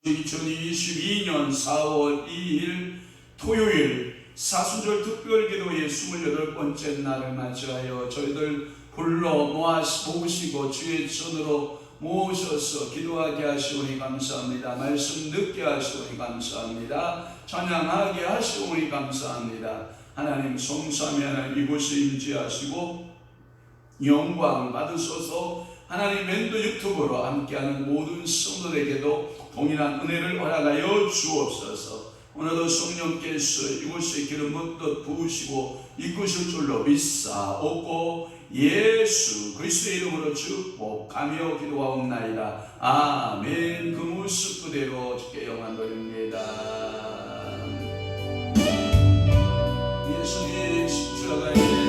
2022년 4월 2일 토요일 사순절 특별기도의 28번째 날을 맞이하여 저희들 불러 모으시고 주의 손으로 모셔서 기도하게 하시오니 감사합니다. 말씀 듣게 하시오니 감사합니다. 찬양하게 하시오니 감사합니다. 하나님 성삼위 하나님 이곳에 임재하시고 영광 받으소서. 하나님 멘도 유튜브로 함께하는 모든 성도들에게도 동일한 은혜를 허락하여 주옵소서. 오늘도 성령께서 이곳에 기름 붓듯 부으시고 이끄실 줄로 믿사옵고 예수 그리스도의 이름으로 축복하며 기도하옵나이다. 아멘. 그 모습 그대로 주께 영광 돌립니다. 예수님 십자가에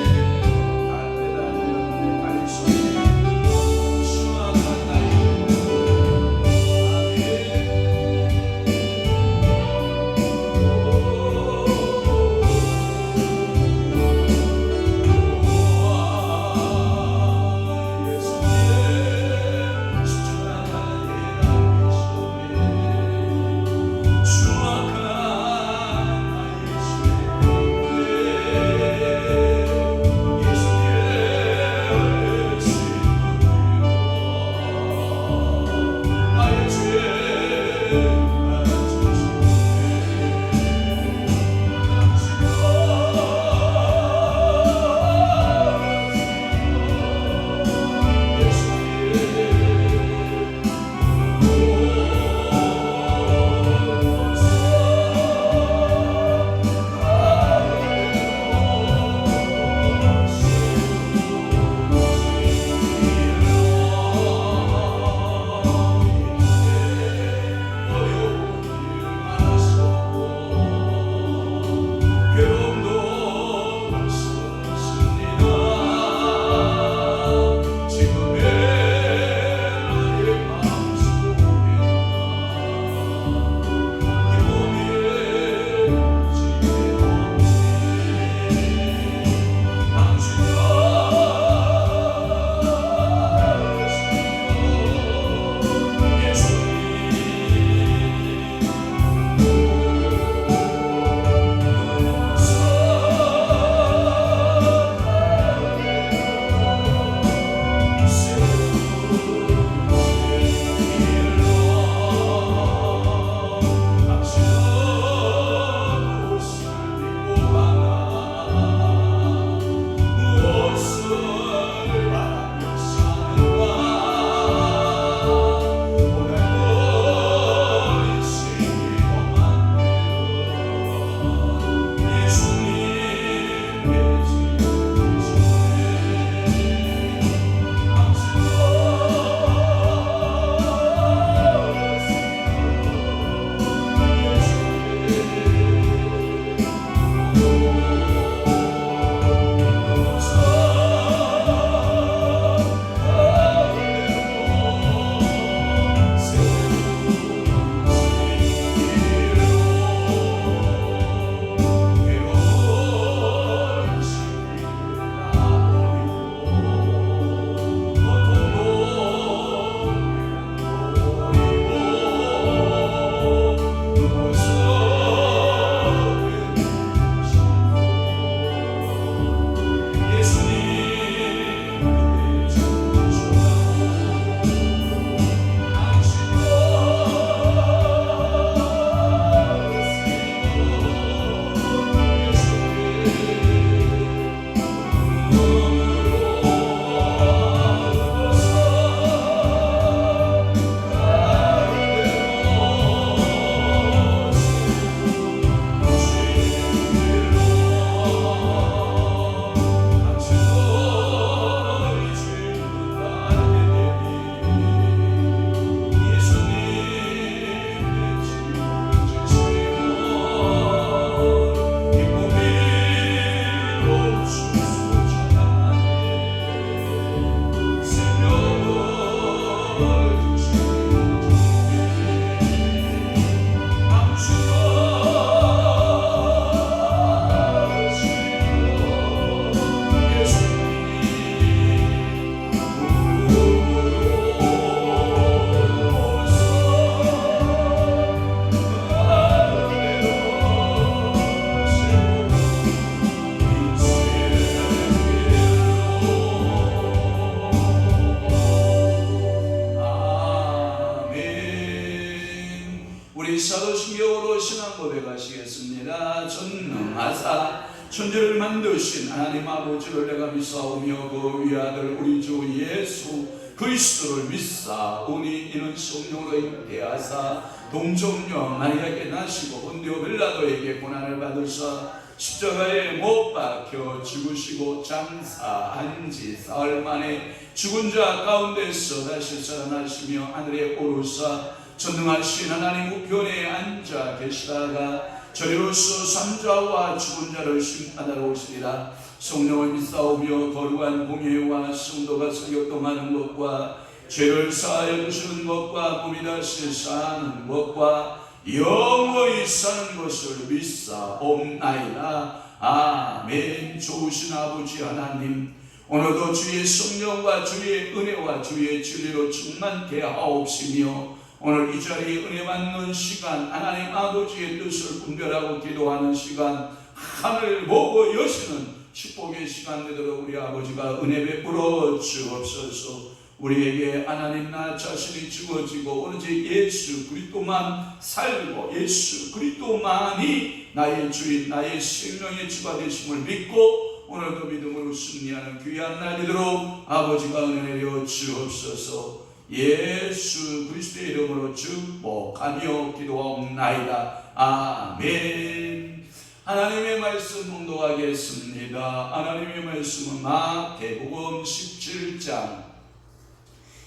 우리 사도신경으로 신앙 고백하시겠습니다. 전능하사 천지를 만드신 하나님 아버지를 내가 믿사오며 그 위아들 우리 주 예수 그리스도를 믿사오니 이는 성령으로 잉태하사 동정녀 마리아에게 나시고 본디오 빌라도에게 고난을 받으사 십자가에 못 박혀 죽으시고 장사한 지 사흘 만에 죽은 자 가운데서 다시 살아나시며 하늘에 오르사 전능하신 하나님 우편에 앉아 계시다가 저리로서 산자와 죽은 자를 심판하러 오시리라. 성령을 믿사오며 거룩한 공예와 성도가 성격동하는 것과 죄를 사하여 주시는 것과 몸이 다시 사는 것과 영원히 사는 것을 믿사옵나이다. 아멘. 좋으신 아버지 하나님, 오늘도 주의 성령과 주의 은혜와 주의 진리로 충만케 하옵시며 오늘 이 자리에 은혜 받는 시간, 하나님 아버지의 뜻을 분별하고 기도하는 시간, 하늘 보고 여시는 축복의 시간 되도록 우리 아버지가 은혜 베풀어 주옵소서. 우리에게 하나님 나 자신이 죽어지고 오로지 예수 그리스도만 살고 예수 그리스도만이 나의 주인 나의 생명의 주가 되심을 믿고 오늘도 믿음으로 승리하는 귀한 날 되도록 아버지가 은혜 내려 주옵소서. 예수 그리스도의 이름으로 축복하며 기도하옵나이다. 아멘. 하나님의 말씀 봉독하겠습니다. 하나님의 말씀은 마태복음 17장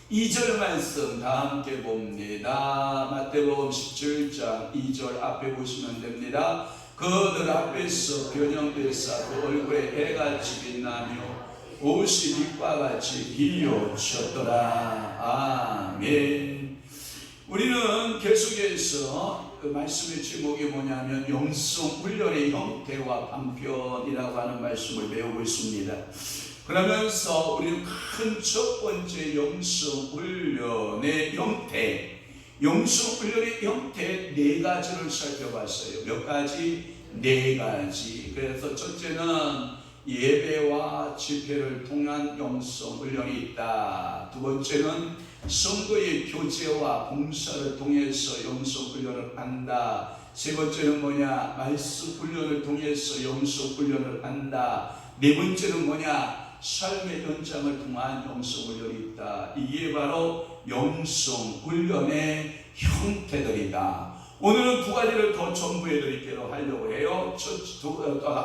2절 말씀 다 함께 봅니다. 마태복음 17장 2절 앞에 보시면 됩니다. 그들 앞에서 변형되사 그 얼굴에 해같이 빛나며 옷이 빛과 같이 비어졌더라. 아멘. 우리는 계속해서 그 말씀의 제목이 뭐냐면 영성 훈련의 형태와 방편이라고 하는 말씀을 배우고 있습니다. 그러면서 우리는 큰 첫 번째 영성 훈련의 형태, 영성 훈련의 형태 네 가지를 살펴봤어요. 몇 가지? 네 가지. 그래서 첫째는 예배와 집회를 통한 영성 훈련이 있다. 두 번째는 성도의 교제와 봉사를 통해서 영성 훈련을 한다. 세 번째는 뭐냐? 말씀 훈련을 통해서 영성 훈련을 한다. 네 번째는 뭐냐? 삶의 연장을 통한 영성 훈련이 있다. 이게 바로 영성 훈련의 형태들이다. 오늘은 두 가지를 더 첨부해 드리기로 하려고 해요.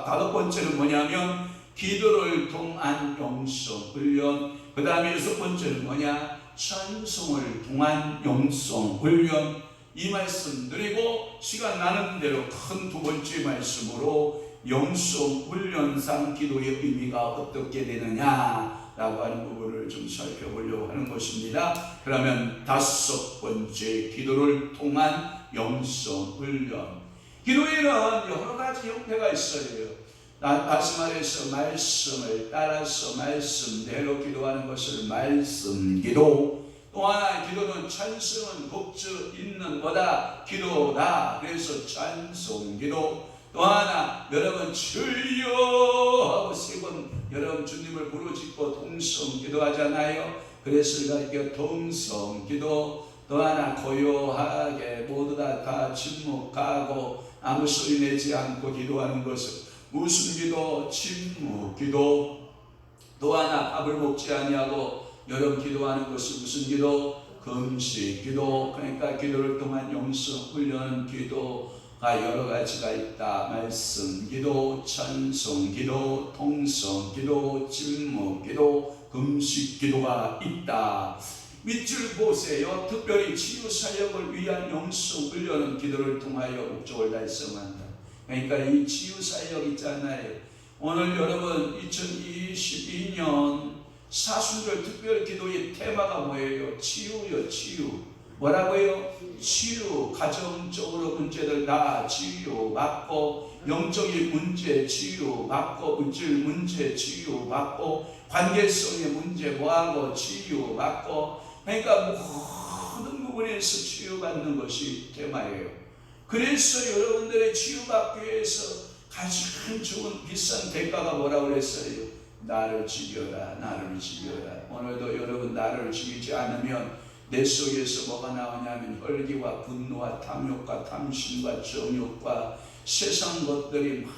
다섯 번째는 뭐냐면 기도를 통한 영성 훈련. 그 다음에 여섯 번째는 뭐냐? 찬송을 통한 영성 훈련. 이 말씀 드리고 시간 나는 대로 큰 두 번째 말씀으로 영성 훈련상 기도의 의미가 어떻게 되느냐라고 하는 부분을 좀 살펴보려고 하는 것입니다. 그러면 다섯 번째 기도를 통한 영성 훈련. 기도에는 여러 가지 형태가 있어요. 다시 말해서 말씀을 따라서 말씀대로 기도하는 것을 말씀 기도. 또 하나 기도는 찬송은 곡주 있는 거다 기도다. 그래서 찬송 기도. 또 하나 여러분 주여 하고 세 번 여러분 주님을 부르짖고 통성 기도하잖아요. 그래서 이렇게 통성 기도. 또 하나 고요하게 모두 다 침묵하고 아무 소리 내지 않고 기도하는 것은 무슨 기도? 침묵 기도. 또 하나 밥을 먹지 아니하고 여러분 기도하는 것은 무슨 기도? 금식 기도. 그러니까 기도를 통한 영성 훈련 기도가 여러 가지가 있다. 말씀 기도, 찬송 기도, 통성 기도, 침묵 기도, 금식 기도가 있다. 밑줄 보세요. 특별히 치유 사역을 위한 영성 훈련은 기도를 통하여 목적을 달성한다. 그러니까 이 치유 사역 있잖아요. 오늘 여러분 2022년 사순절 특별 기도의 테마가 뭐예요? 치유요, 치유. 뭐라고요? 치유. 가정적으로 문제들 다 치유받고, 영적인 문제 치유받고, 물질 문제 치유받고, 관계성의 문제 뭐하고 치유받고. 그러니까 모든 부분에서 치유받는 것이 테마예요. 그래서 여러분들의 치유받기 위해서 가장 좋은 비싼 대가가 뭐라고 그랬어요? 나를 죽여라, 나를 죽여라. 오늘도 여러분 나를 죽이지 않으면 내 속에서 뭐가 나오냐면 혈기와 분노와 탐욕과 탐심과 정욕과 세상 것들이 막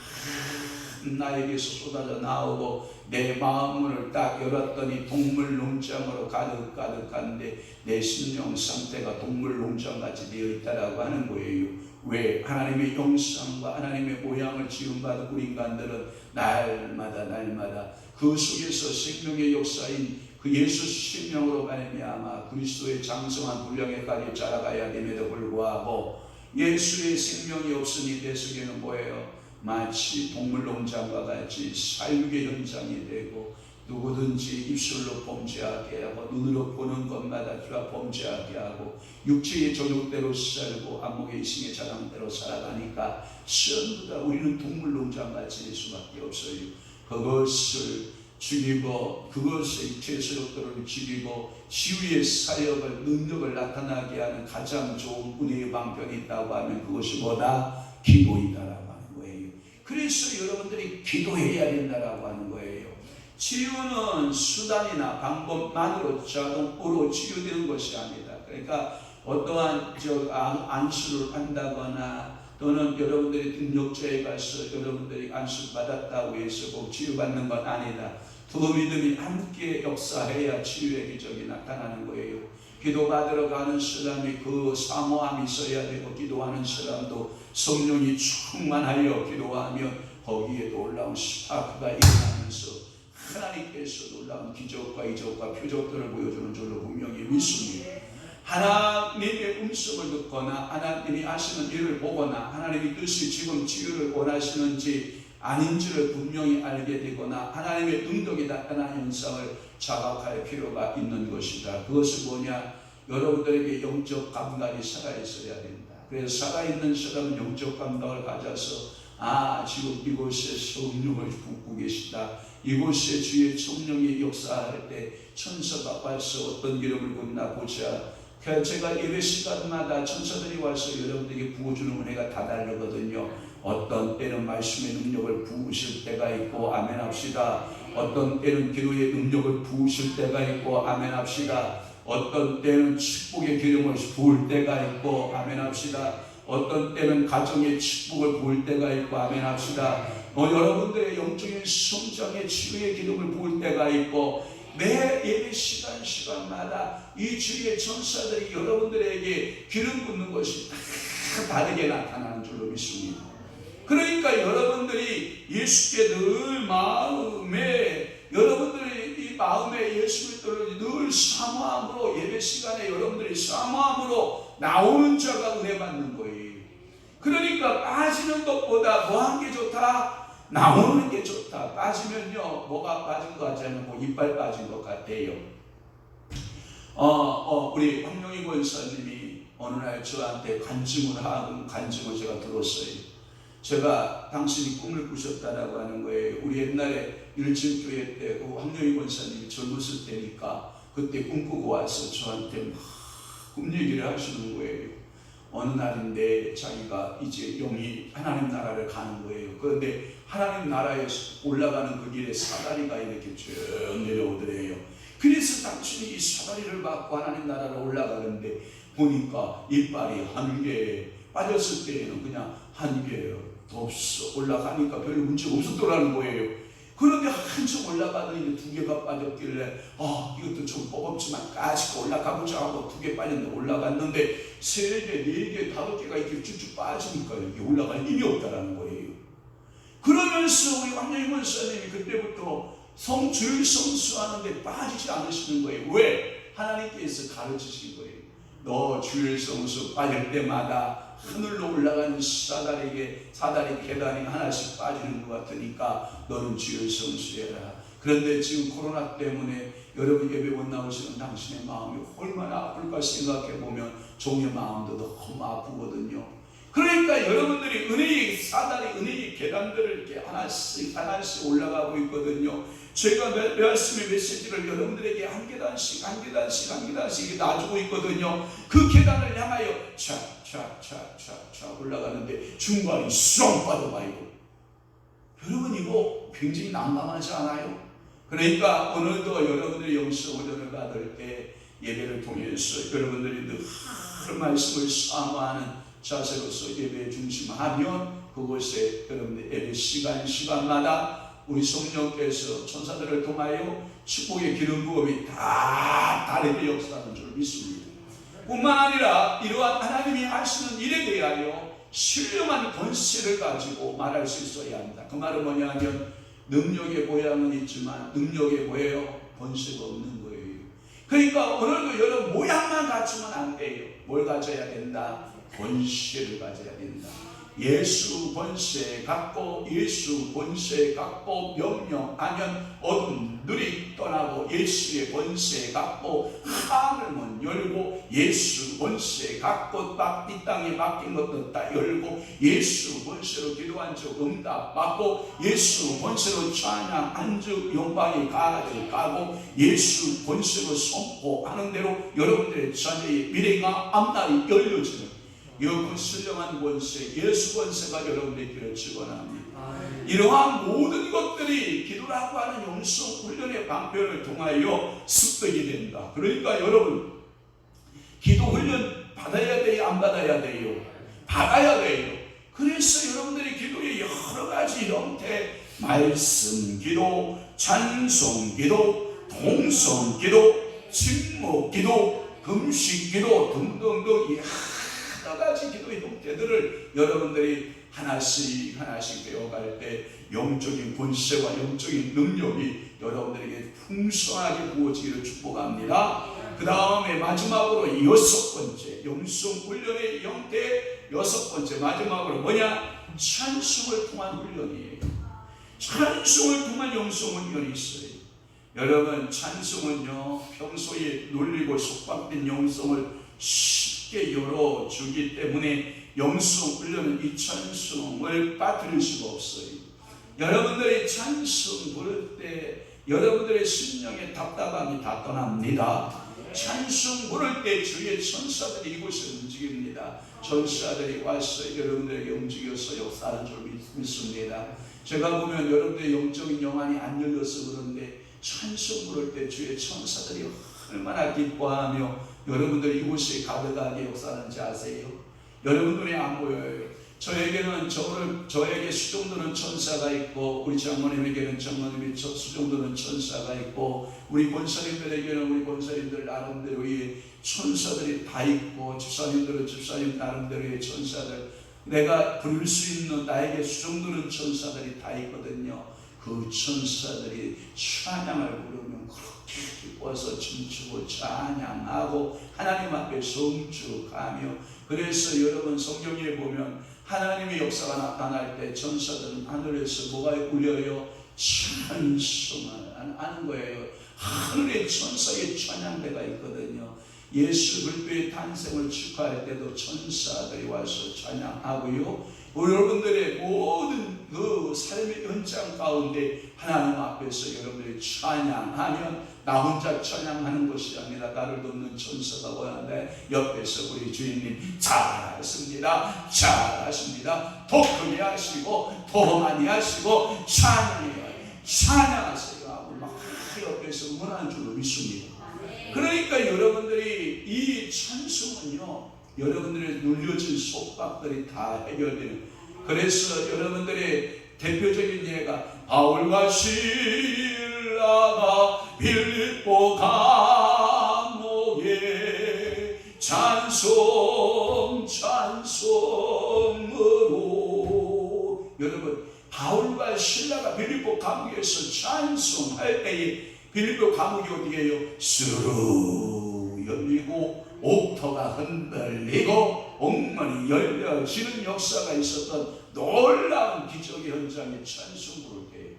나에게서 쏟아져 나오고 내 마음문을 딱 열었더니 동물 농장으로 가득한데 내 심령 상태가 동물 농장같이 되어 있다라고 하는 거예요. 왜? 하나님의 형상과 하나님의 모양을 지음받은 우리 인간들은 날마다 그 속에서 생명의 역사인 그 예수 생명으로 말미암아 그리스도의 장성한 분량에까지 자라가야 됨에도 불구하고 예수의 생명이 없으니 내 속에는 뭐예요? 마치 동물농장과 같이 사육의 현장이 되고 누구든지 입술로 범죄하게 하고 눈으로 보는 것마다 귀가 범죄하게 하고 육체의 정욕대로 살고 안목의 이승의 자랑대로 살아가니까 전부 다 우리는 동물농장같이 될 수밖에 없어요. 그것을 죽이고 그것의 육체의 소욕들을 죽이고 지위의 사역을 능력을 나타나게 하는 가장 좋은 은혜의 방편이 있다고 하면 그것이 뭐다? 기도이다라고 하는 거예요. 그래서 여러분들이 기도해야 된다라고 하는 거예요. 치유는 수단이나 방법만으로 자동으로 치유되는 것이 아니다. 그러니까 어떠한 안수를 한다거나 또는 여러분들이 등록자에 가서 여러분들이 안수 받았다고 해서 꼭 치유받는 건 아니다. 두 믿음이 함께 역사해야 치유의 기적이 나타나는 거예요. 기도받으러 가는 사람이 그 사모함이 있어야 되고 기도하는 사람도 성령이 충만하여 기도하면 거기에 놀라운 스파크가 일어나면서 하나님께서 놀라운 기적과 이적과 표적들을 보여주는 줄로 분명히 믿습니다. 하나님의 음성을 듣거나 하나님이 하시는 일을 보거나 하나님의 뜻이 지금 치유를 원하시는지 아닌지를 분명히 알게 되거나 하나님의 능력이 나타나는 현상을 자각할 필요가 있는 것이다. 그것은 뭐냐? 여러분들에게 영적 감각이 살아있어야 된다. 그래서 살아있는 사람은 영적 감각을 가져서 지금 이곳에 성령을 붓고 계시다. 이곳에 주의 성령이 역사할 때 천사가 와서 어떤 기름을 붓나 보자. 제가 예배 시간마다 천사들이 와서 여러분들에게 부어주는 은혜가 다 다르거든요. 어떤 때는 말씀의 능력을 부으실 때가 있고 아멘 합시다. 어떤 때는 기도의 능력을 부으실 때가 있고 아멘 합시다. 어떤 때는 축복의 기름을 부을 때가 있고 아멘 합시다. 어떤 때는 가정의 축복을 부을 때가 있고 아멘 합시다. 여러분들의 영적인 성장의 치유의 기름을 부을 때가 있고 매 예배 시간마다 이 주의 천사들이 여러분들에게 기름 붓는 것이 다 다르게 나타나는 줄로 믿습니다. 그러니까 여러분들이 예수께 늘 여러분들이 이 마음에 예수 그리스도를 늘 사모함으로 예배 시간에 여러분들이 사모함으로 나오는 자가 은혜 받는 거예요. 그러니까 빠지는 것보다 뭐 한 게 좋다? 나오는 게 좋다. 빠지면요, 뭐가 빠진 것 같지 않으면 이빨 빠진 것 같아요. 우리 황영희 권사님이 어느 날 저한테 간증을 제가 들었어요. 제가 당신이 꿈을 꾸셨다라고 하는 거예요. 우리 옛날에 일진교회 때 황영희 권사님이 젊었을 때니까 그때 꿈꾸고 와서 저한테 막 꿈 얘기를 하시는 거예요. 어느 날인데 자기가 이제 영이 하나님 나라를 가는 거예요. 그런데 하나님 나라에서 올라가는 그 길에 사다리가 이렇게 쭉 내려오더래요. 그래서 당신이 이 사다리를 받고 하나님 나라를 올라가는데 보니까 이빨이 한 개, 빠졌을 때에는 그냥 한 개도 없어. 올라가니까 별 문제가 없었더라는 거예요. 그런데 한참 올라가더니 2개가 빠졌길래 이것도 좀 버겁지만 까짓 올라가보자 하고 2개 빠졌는데 올라갔는데 3개, 4개, 5개가 이렇게 쭉쭉 빠지니까 이렇게 올라갈 힘이 없다라는 거예요. 그러면서 우리 황영희 권사님이 그때부터 주일 성수하는데 빠지지 않으시는 거예요. 왜? 하나님께서 가르치신 거예요. 너 주일 성수 빠질 때마다 하늘로 올라가는 사다리 계단이 하나씩 빠지는 것 같으니까 너는 주일 성수해라. 그런데 지금 코로나 때문에 여러분 예배 못 나오시는 당신의 마음이 얼마나 아플까 생각해보면 종의 마음도 너무 아프거든요. 그러니까 여러분들이 은혜의 계단들을 이렇게 하나씩 올라가고 있거든요. 제가 말씀의 메시지를 여러분들에게 한 계단씩 놔주고 있거든요. 그 계단을 향하여 차 올라가는데 중간이 쏙 빠져봐요. 여러분 이거 굉장히 난감하지 않아요? 그러니까 오늘도 여러분들이 영성 훈련을 받을 때 예배를 통해서 여러분들이 늘 말씀을 사모하는 자세로서 예배에 중심하면 그곳에 여러분들 예배 시간마다 우리 성령께서 천사들을 통하여 축복의 기름 부음이 다 다르게 역사하는 줄 믿습니다. 뿐만 아니라 이러한 하나님이 하시는 일에 대하여 신령한 권세를 가지고 말할 수 있어야 합니다. 그 말은 뭐냐면 능력의 모양은 있지만 능력의 뭐예요? 권세가 없는 거예요. 그러니까 오늘도 여러분 모양만 갖추면 안 돼요. 뭘 가져야 된다? 권세를 가져야 된다. 예수 권세 갖고 예수 권세 갖고 명령하면 어둠 눈이 떠나고 예수의 권세 갖고 하늘문 열고 예수 권세 갖고 이 땅에 막힌 것도 다 열고 예수 권세로 기도한 적 응답 받고 예수 권세로 찬양한 적 영광이 가고 예수 권세로 선포하는 대로 여러분들의 자녀의 미래가 앞날이 열려지는 그 신령한 권세, 예수 권세가 여러분의 길을 직원합니다. 이러한 모든 것들이 기도라고 하는 영성 훈련의 방편을 통하여 습득이 된다. 그러니까 여러분 기도 훈련 받아야 돼요? 안 받아야 돼요? 받아야 돼요. 그래서 여러분들이 기도의 여러 가지 형태, 말씀 기도, 찬송 기도, 동성 기도, 침묵 기도, 금식 기도 등등등 여러 가지 기도의 형태들을 여러분들이 하나씩 배워갈 때 영적인 권세와 영적인 능력이 여러분들에게 풍성하게 부어지기를 축복합니다. 그 다음에 마지막으로 6번째 영성 훈련의 형태 6번째 마지막으로 뭐냐? 찬송을 통한 훈련이에요. 찬송을 통한 영성 훈련이 있어요. 여러분 찬송은요 평소에 놀리고 속박된 영성을 쉽게 열어주기 때문에 영성 훈련은 이 찬송을 빠뜨릴 수가 없어요. 여러분들이 찬송 부를 때 여러분들의 심령의 답답함이 다 떠납니다. 찬송 부를 때 주의 천사들이 이곳에 움직입니다. 천사들이 와서 여러분들에게 움직여서 역사하는 줄 믿습니다. 제가 보면 여러분들의 영적인 영안이 안 열려서 그런데 찬송 부를 때 주의 천사들이 얼마나 기뻐하며 여러분들 이곳이 가득하게 역사하는지 아세요? 여러분 눈에 안 보여요. 저에게는 저에게 수종드는 천사가 있고 우리 장모님에게는 장모님이 수종드는 천사가 있고 우리 권사님들에게는 우리 권사님들 나름대로의 천사들이 다 있고 집사님들은 집사님 나름대로의 천사들 내가 부를 수 있는 나에게 수종드는 천사들이 다 있거든요. 그 천사들이 찬양을 부르면 그렇게 기뻐서 춤추고 찬양하고 하나님 앞에 성축하며 그래서 여러분 성경에 보면 하나님의 역사가 나타날 때 천사들은 하늘에서 뭐가 울려요? 찬송을 하는 거예요. 하늘에 천사의 찬양대가 있거든요. 예수 그리스도의 탄생을 축하할 때도 천사들이 와서 찬양하고요. 여러분들의 모든 그 삶의 현장 가운데 하나님 앞에서 여러분들이 찬양하면 나 혼자 찬양하는 것이 아니라 나를 돕는 천사가 원하는데 옆에서 우리 주인님 잘하십니다. 잘하십니다. 더 크게 하시고 더 많이 하시고 찬양하세요 하고 막 옆에서 응원하는 줄로 믿습니다. 그러니까 여러분들이 이 찬송은요 여러분들의 눌려진 속박들이 다 해결되는 그래서 여러분들의 대표적인 예가 바울과 실라가 빌립보 감옥에 찬송으로 여러분 바울과 실라가 빌립보 감옥에서 찬송할 때에 빌립보 감옥이 어디에요? 스르르 열리고 옥토가 흔들리고 옥문이 열려지는 역사가 있었던 놀라운 기적의 현장에 찬송 부를 때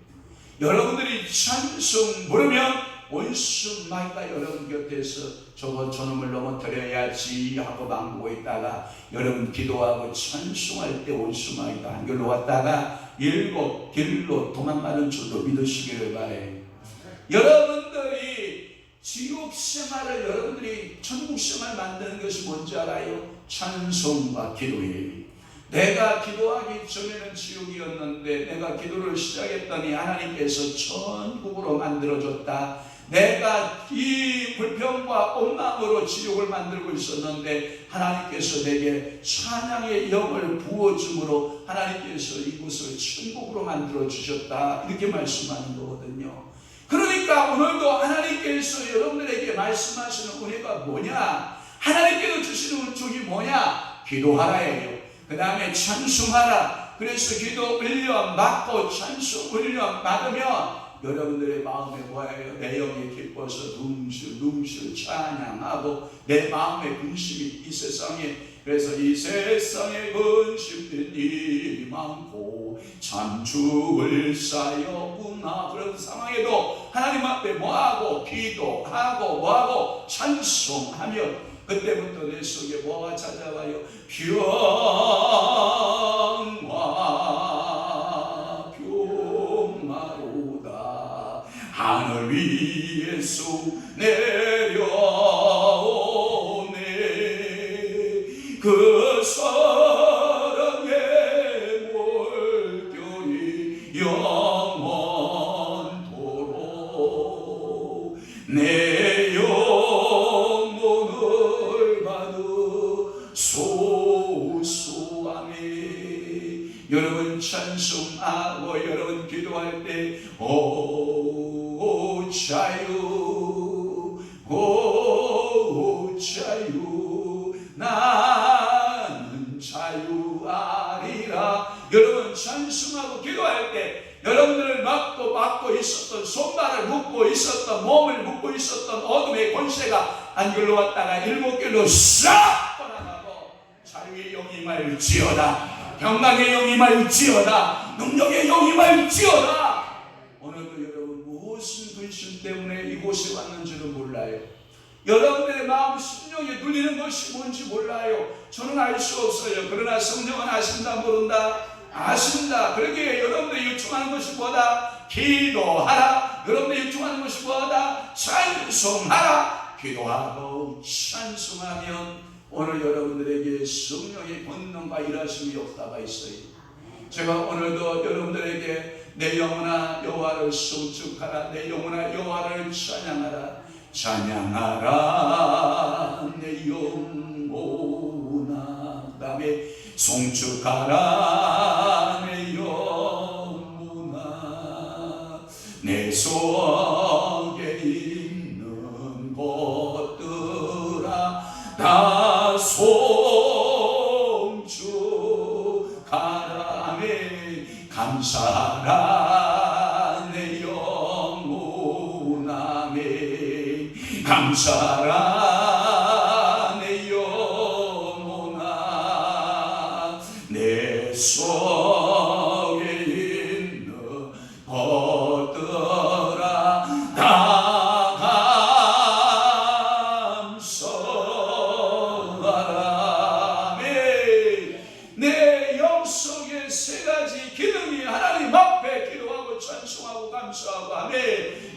여러분들이 찬송 부르면 원수 마귀가 여러분 곁에서 저놈을 넘어뜨려야지 하고 망보고 있다가 여러분 기도하고 찬송할 때 원수 마귀가 한결로 왔다가 일곱 길로 도망가는 줄도 믿으시기를 바래요. 여러분들이 지옥 생활을 여러분들이 천국 생활 만드는 것이 뭔지 알아요? 찬송과 기도예요. 내가 기도하기 전에는 지옥이었는데 내가 기도를 시작했더니 하나님께서 천국으로 만들어줬다. 내가 이 불평과 온망으로 지옥을 만들고 있었는데 하나님께서 내게 찬양의 영을 부어줌으로 하나님께서 이곳을 천국으로 만들어 주셨다, 이렇게 말씀하는 거거든요. 그러니까 오늘도 하나님께서 여러분들에게 말씀하시는 은혜가 뭐냐? 하나님께서 주시는 은총이 뭐냐? 기도하라예요. 그 다음에 찬송하라. 그래서 기도 훈련 받고 찬송 훈련 받으면 여러분들의 마음에 뭐예요? 내 영이 기뻐서 둥실 찬양하고 내 마음에 근심이 이 세상에, 그래서 이 세상에 근심된 일이 많고 참 죽을 싸였구나. 그런 상황에도 하나님 앞에 뭐하고 기도하고 뭐하고 찬송하며 그때부터 내 속에 뭐가 찾아와요? 평화로다. 하늘 위에서 내려오네. 그 사랑의 물결이 영원토록 내 영혼을 받으소서하네. 여러분 찬송하고 여러분 기도할 때 오 자유, 오 자유, 나는 자유하리라. 여러분 찬송하고 기도할 때 여러분들을 막고 있었던, 손발을 묶고 있었던, 몸을 묶고 있었던 어둠의 권세가 한 길로 왔다가 일곱 길로 싹 떠나가고 자유의 영이 임할지어다. 평강의 영이 임할지어다. 능력의 영이 임할지어다. 오늘도 여러분 무슨 근심 때문에 이곳에 왔는지는 몰라요. 여러분들의 마음 심령에 눌리는 것이 뭔지 몰라요. 저는 알 수 없어요. 그러나 성령은 아신다 모른다? 아신다. 그러기에 여러분들이 요청하는 것이 뭐다? 기도하라. 여러분들이 요청하는 것이 뭐다? 찬송하라. 기도하고 찬송하면 오늘 여러분들에게 성령의 권능과 일하심이 역사가 있어요. 제가 오늘도 여러분들에게 내 영혼아 여호와를 송축하라. 내 영혼아 여호와를 찬양하라. 찬양하라 내 영혼아. 그 다음에 송축하라 내 영혼아. 내 속에 있는 것들아 다 송축하라. 감사하라 내 영혼아. 감사하라 내 영혼아. 내 속에 있는 것들아 다 감사하라. 내 영 속에 세 가지 기능이 하나님 앞에 기도하고 찬송하고 감사하고 하며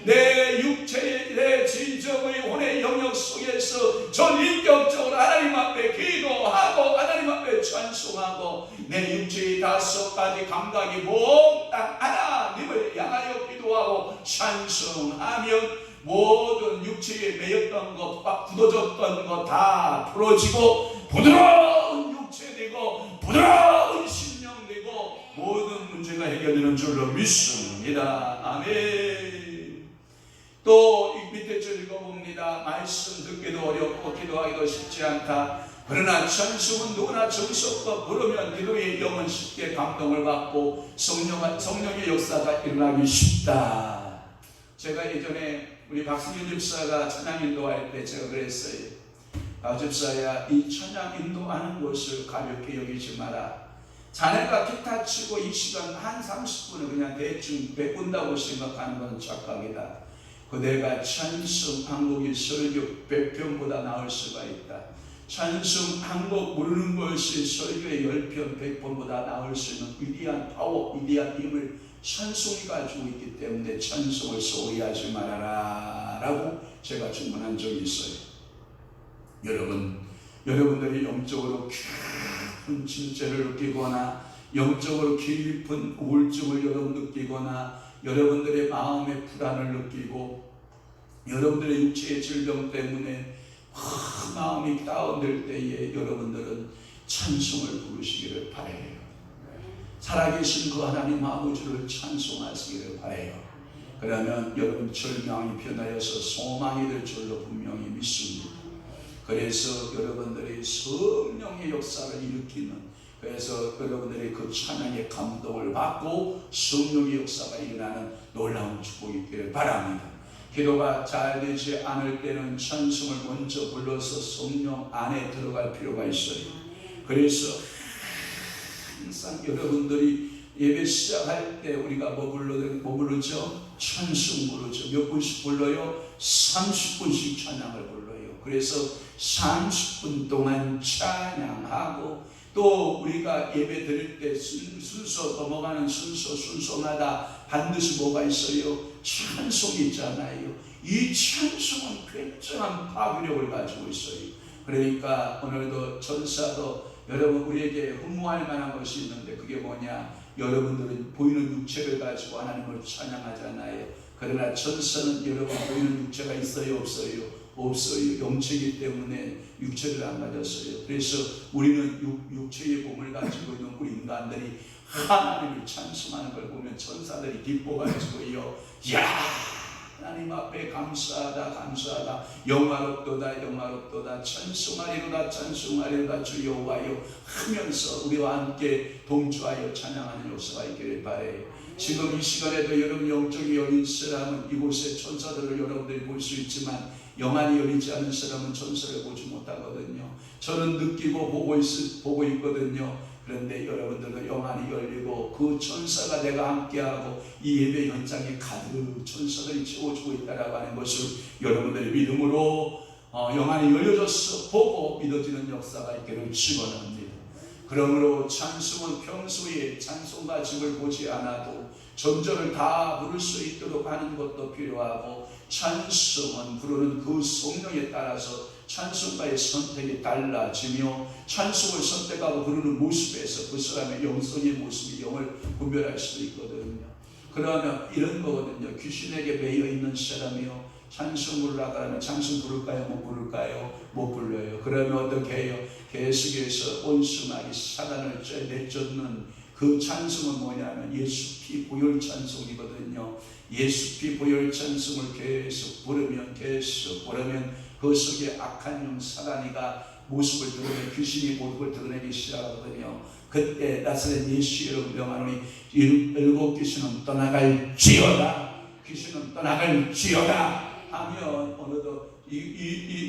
내 육체의 내 진정의 혼의 영역 속에서 전인격적으로 하나님 앞에 기도하고 하나님 앞에 찬송하고 내 육체의 다섯 가지 감각이 몽땅 하나님을 향하여 기도하고 찬송하면 모든 육체에 매였던 것, 굳어졌던 것 다 풀어지고 부드러운 육체 되고 부드러운 심령 되고 모든 문제가 해결되는 줄로 믿습니다. 아멘. 또 밑에 줄 읽어봅니다. 말씀 듣기도 어렵고 기도하기도 쉽지 않다. 그러나 찬송은 누구나 정성껏 부르면 기도의 영은 쉽게 감동을 받고 성령의 역사가 일어나기 쉽다. 제가 예전에 우리 박승현 집사가 찬양 인도할 때 제가 그랬어요. 집사야, 이 찬양 인도하는 것을 가볍게 여기지 마라. 자네가 기타 치고 이 시간 한 30분을 그냥 대충 배운다고 생각하는 건 착각이다. 그대가 찬송 한국의 설교 100편보다 나을 수가 있다. 찬송 한국 부르는 것이 설교의 10편 100편보다 나을 수 있는 위대한 파워, 위대한 힘을 찬송이 가지고 있기 때문에 찬송을 소홀히하지 말아라 라고 제가 질문한 적이 있어요. 여러분들이 영적으로 깊은 진짜를 느끼거나 영적으로 깊은 우울증을 여러분 느끼거나 여러분들의 마음의 불안을 느끼고 여러분들의 육체의 질병 때문에 마음이 다운될 때에 여러분들은 찬송을 부르시기를 바라요. 살아계신 그 하나님 아버지를 찬송하시기를 바라요. 그러면 여러분 절망이 변하여서 소망이 될 줄로 분명히 믿습니다. 그래서 여러분들이 성령의 역사를 일으키는, 그래서 여러분들이 그 찬양의 감동을 받고 성령의 역사가 일어나는 놀라운 축복이 있기를 바랍니다. 기도가 잘 되지 않을 때는 찬송을 먼저 불러서 성령 안에 들어갈 필요가 있어요. 그래서 항상 여러분들이 예배 시작할 때 우리가 뭐 부르죠? 찬송 부르죠. 몇 분씩 불러요? 30분씩 찬양을 불러요. 그래서 30분 동안 찬양하고, 또 우리가 예배 드릴 때 순서 넘어가는 순서마다 반드시 뭐가 있어요? 찬송이 있잖아요. 이 찬송은 굉장한 파괴력을 가지고 있어요. 그러니까 오늘도 전사도 여러분 우리에게 흠모할 만한 것이 있는데, 그게 뭐냐? 여러분들은 보이는 육체를 가지고 하나님을 찬양하잖아요. 그러나 전사는 여러분 보이는 육체가 있어요? 없어요? 없어요. 영체이기 때문에 육체를 안 가졌어요. 그래서 우리는 육체의 몸을 가지고 있는 우리 인간들이 하나님을 찬송하는 걸 보면 천사들이 기뻐가지고요, 야, 하나님 앞에 감사하다 감사하다, 영화롭도다 영화롭도다, 찬송하리로다 찬송하리로다 주 여호와여 하면서 우리와 함께 동조하여 찬양하는 역사가 있기를 바라요. 지금 이 시간에도 여러분 영적이 열린 사람은 이곳에 천사들을 여러분들이 볼 수 있지만, 영안이 열리지 않은 사람은 천사를 보지 못하거든요. 저는 느끼고 보고 있거든요. 그런데 여러분들도 영안이 열리고 그 천사가 내가 함께하고 이 예배 현장에 가득 천사들이 채워주고 있다라고 하는 것을 여러분들의 믿음으로 영안이 열려져서 보고 믿어지는 역사가 있기를 축원합니다. 그러므로 찬송은 평소에 찬송가 집을 보지 않아도 전절을 다 부를 수 있도록 하는 것도 필요하고, 찬송은 부르는 그 성령에 따라서 찬송가의 선택이 달라지며, 찬송을 선택하고 부르는 모습에서 그 사람의 영성의 모습이 영을 분별할 수도 있거든요. 그러면 이런 거거든요. 귀신에게 매여 있는 사람이요, 찬송 부르라고 하면 찬송 부를까요? 못 부를까요? 못 불러요. 그러면 어떻게 해요? 계속해서 온수마귀 사단을 내쫓는 그 찬송은 뭐냐면 예수 피 보혈 찬송이거든요. 예수 피 보혈 찬송을 계속 부르면 그 속에 악한 영 사단이가 모습을 드러내, 귀신이 모습을 드러내기 시작하거든요. 그때 나사렛 예수 이름 명하노니 일곱 귀신은 떠나갈지어다, 귀신은 떠나갈지어다 하면 어느덧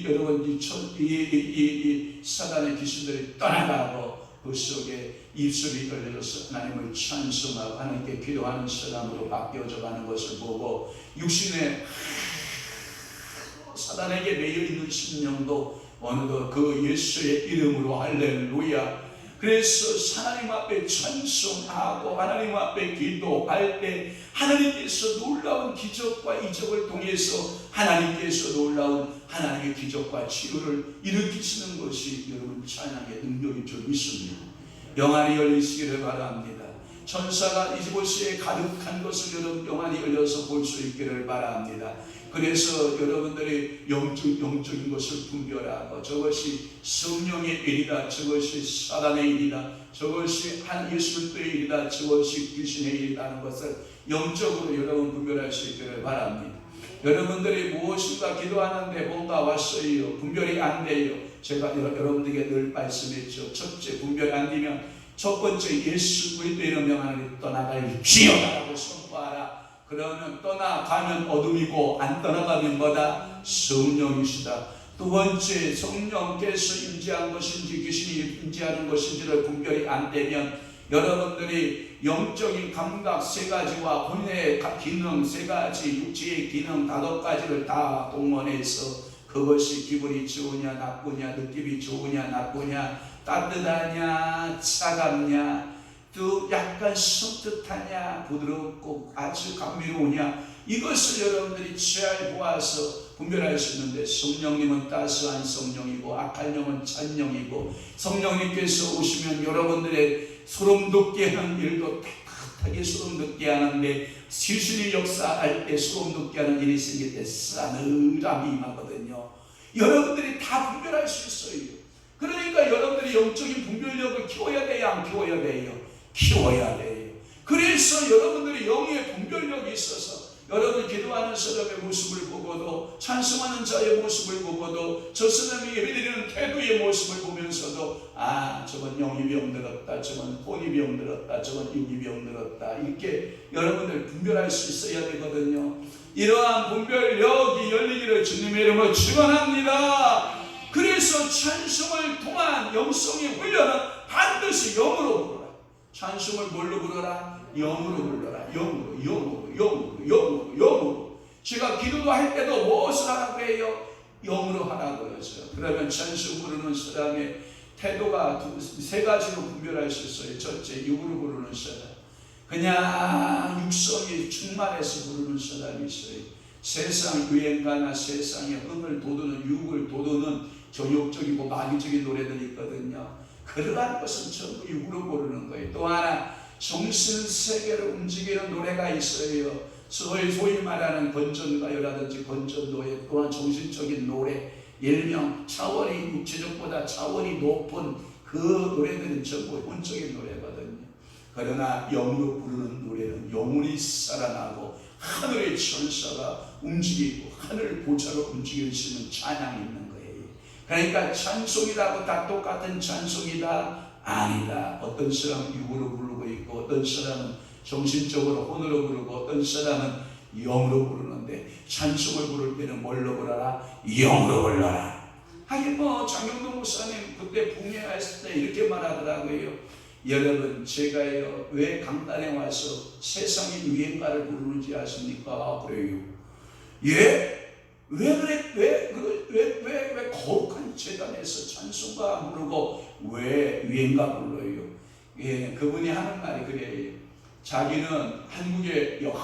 여러분 이 사단의 귀신들이 떠나가고 그 속에 입술이 열려서 하나님을 찬송하고 하나님께 기도하는 사람으로 바뀌어져 가는 것을 보고, 육신의 사단에게 매여 있는 심령도 어느덧 그 예수의 이름으로 할렐루야, 그래서 하나님 앞에 찬송하고 하나님 앞에 기도할 때 하나님께서 놀라운 기적과 이적을 통해서 하나님께서 놀라운 하나님의 기적과 치유를 일으키시는 것이 여러분 찬양의 능력인 줄 믿습니다. 영안이 열리시기를 바랍니다. 천사가 이곳에 가득한 것을 여러분 영안이 열려서 볼 수 있기를 바랍니다. 그래서 여러분들이 영적인 것을 분별하고, 저것이 성령의 일이다, 저것이 사단의 일이다, 저것이 한 예수의 일이다, 저것이 귀신의 일이다 하는 것을 영적으로 여러분 분별할 수 있기를 바랍니다. 여러분들이 무엇인가 기도하는데 뭔가 왔어요, 분별이 안 돼요. 제가 여러분들에게 늘 말씀했죠. 첫째, 분별이 안 되면 첫 번째 예수 그리스도의 이름 명하노니 떠나갈지어다라고 선포하라. 그러면 떠나가면 어둠이고 안 떠나가면 뭐다? 성령이시다. 두 번째, 성령께서 임재한 것인지 귀신이 임재하는 것인지를 분별이 안 되면 여러분들이 영적인 감각 세 가지와 혼의 기능 세 가지, 육체의 기능 5가지를 다 동원해서 그것이 기분이 좋으냐 나쁘냐, 느낌이 좋으냐 나쁘냐, 따뜻하냐 차갑냐, 또 약간 섬뜩하냐 부드럽고 아주 감미로우냐, 이것을 여러분들이 잘 보아서 분별할 수 있는데, 성령님은 따스한 성령이고 악한 영은 찬 영이고, 성령님께서 오시면 여러분들의 소름 돋게 하는 일도 따뜻하게 소름 돋게 하는데 시순이 역사할 때 소름 돋게 하는 일이 생길 때 싸늘함이 임하거든요. 여러분들이 다 분별할 수 있어요. 그러니까 여러분들이 영적인 분별력을 키워야 돼요, 안 키워야 돼요? 키워야 돼요. 그래서 여러분들이 영의 분별력이 있어서 여러분 기도하는 사람의 모습을 보고도, 찬송하는 자의 모습을 보고도, 저 사람이 예배드리는 태도의 모습을 보면서도 저건 영이 병들었다, 저건 혼이 병들었다, 저건 육이 병들었다, 이렇게 여러분들 분별할 수 있어야 되거든요. 이러한 분별력이 열리기를 주님의 이름으로 축원합니다. 그래서 찬송을 통한 영성의 훈련은 반드시 영으로 부르라. 찬송을 뭘로 부르라? 영으로 불러라. 영으로. 제가 기도도 할 때도 무엇을 하라고 해요? 영으로 하라고 그러죠. 그러면 찬송 부르는 사람의 태도가 세 가지로 분별할 수 있어요. 첫째, 육으로 부르는 사람. 그냥 육성이 충만해서 부르는 사람이 있어요. 세상 유행가나 세상의 흥을 돋우는, 육을 돋우는 정욕적이고 마귀적인 노래들이 있거든요. 그러한 것은 전부 육으로 부르는 거예요. 또 하나, 정신세계를 움직이는 노래가 있어요. 소위 말하는 건전가요라든지 건전노래, 또한 정신적인 노래, 일명 차원이 육체적보다 차원이 높은 그 노래들은 전부 혼적인 노래거든요. 그러나 영으로 부르는 노래는 영혼이 살아나고 하늘의 천사가 움직이고 하늘 보좌로 움직이시는 찬양이 있는 거예요. 그러니까 찬송이라고 다 똑같은 찬송이다? 아니다. 어떤 사람은 육으로 부르고 있고, 어떤 사람은 정신적으로 혼으로 부르고, 어떤 사람은 영으로 부르는데, 찬송을 부를 때는 뭘로 부르라? 영으로 불러라. 하긴 장영동 목사님 그때 북매했을 때 이렇게 말하더라고요. 여러분, 제가요 왜 강단에 와서 세상의 유행가를 부르는지 아십니까? 그래요. 예? 왜 거룩한 재단에서 찬송가 부르고 왜 유행가 불러요? 예, 그분이 하는 말이 그래요. 자기는 한국의 여러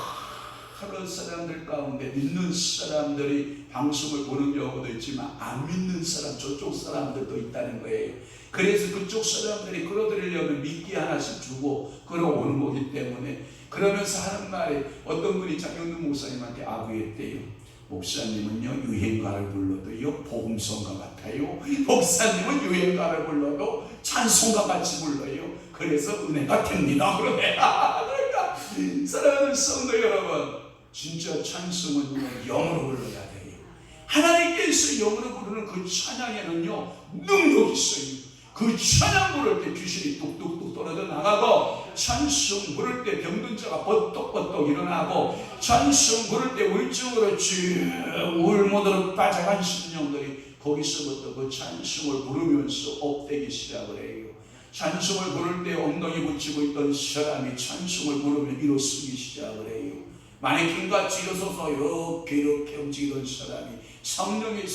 사람들 가운데 믿는 사람들이 방송을 보는 경우도 있지만 안 믿는 사람, 저쪽 사람들도 있다는 거예요. 그래서 그쪽 사람들이 끌어들이려면 미끼 하나씩 주고 끌어오는 거기 때문에, 그러면서 하는 말이, 어떤 분이 장영동 목사님한테 아부했대요. 목사님은요 유행가를 불러도요 복음성가 같아요. 목사님은 유행가를 불러도 찬송가 같이 불러요. 그래서 은혜가 됩니다. 그러니까 사랑하는 성도 여러분, 진짜 찬송은요 영으로 불러야 돼요. 하나님께서 영으로 부르는 그 찬양에는요 능력이 있어요. 그 찬양 부를 때 귀신이 뚝뚝뚝 떨어져 나가고, 찬송 부를 때 병든 자가 버떡버떡 일어나고, 찬송 부를 때 울증으로 쭉 울모드로 빠져간 심령들이 거기서부터 그 찬송을 부르면서 업되기 시작을 해요. 찬송을 부를 때 엉덩이 붙이고 있던 사람이 찬송을 부르면 일어서기 시작을 해요. 마네킹같이 일어서서 이렇게 움직이던 사람이 성령의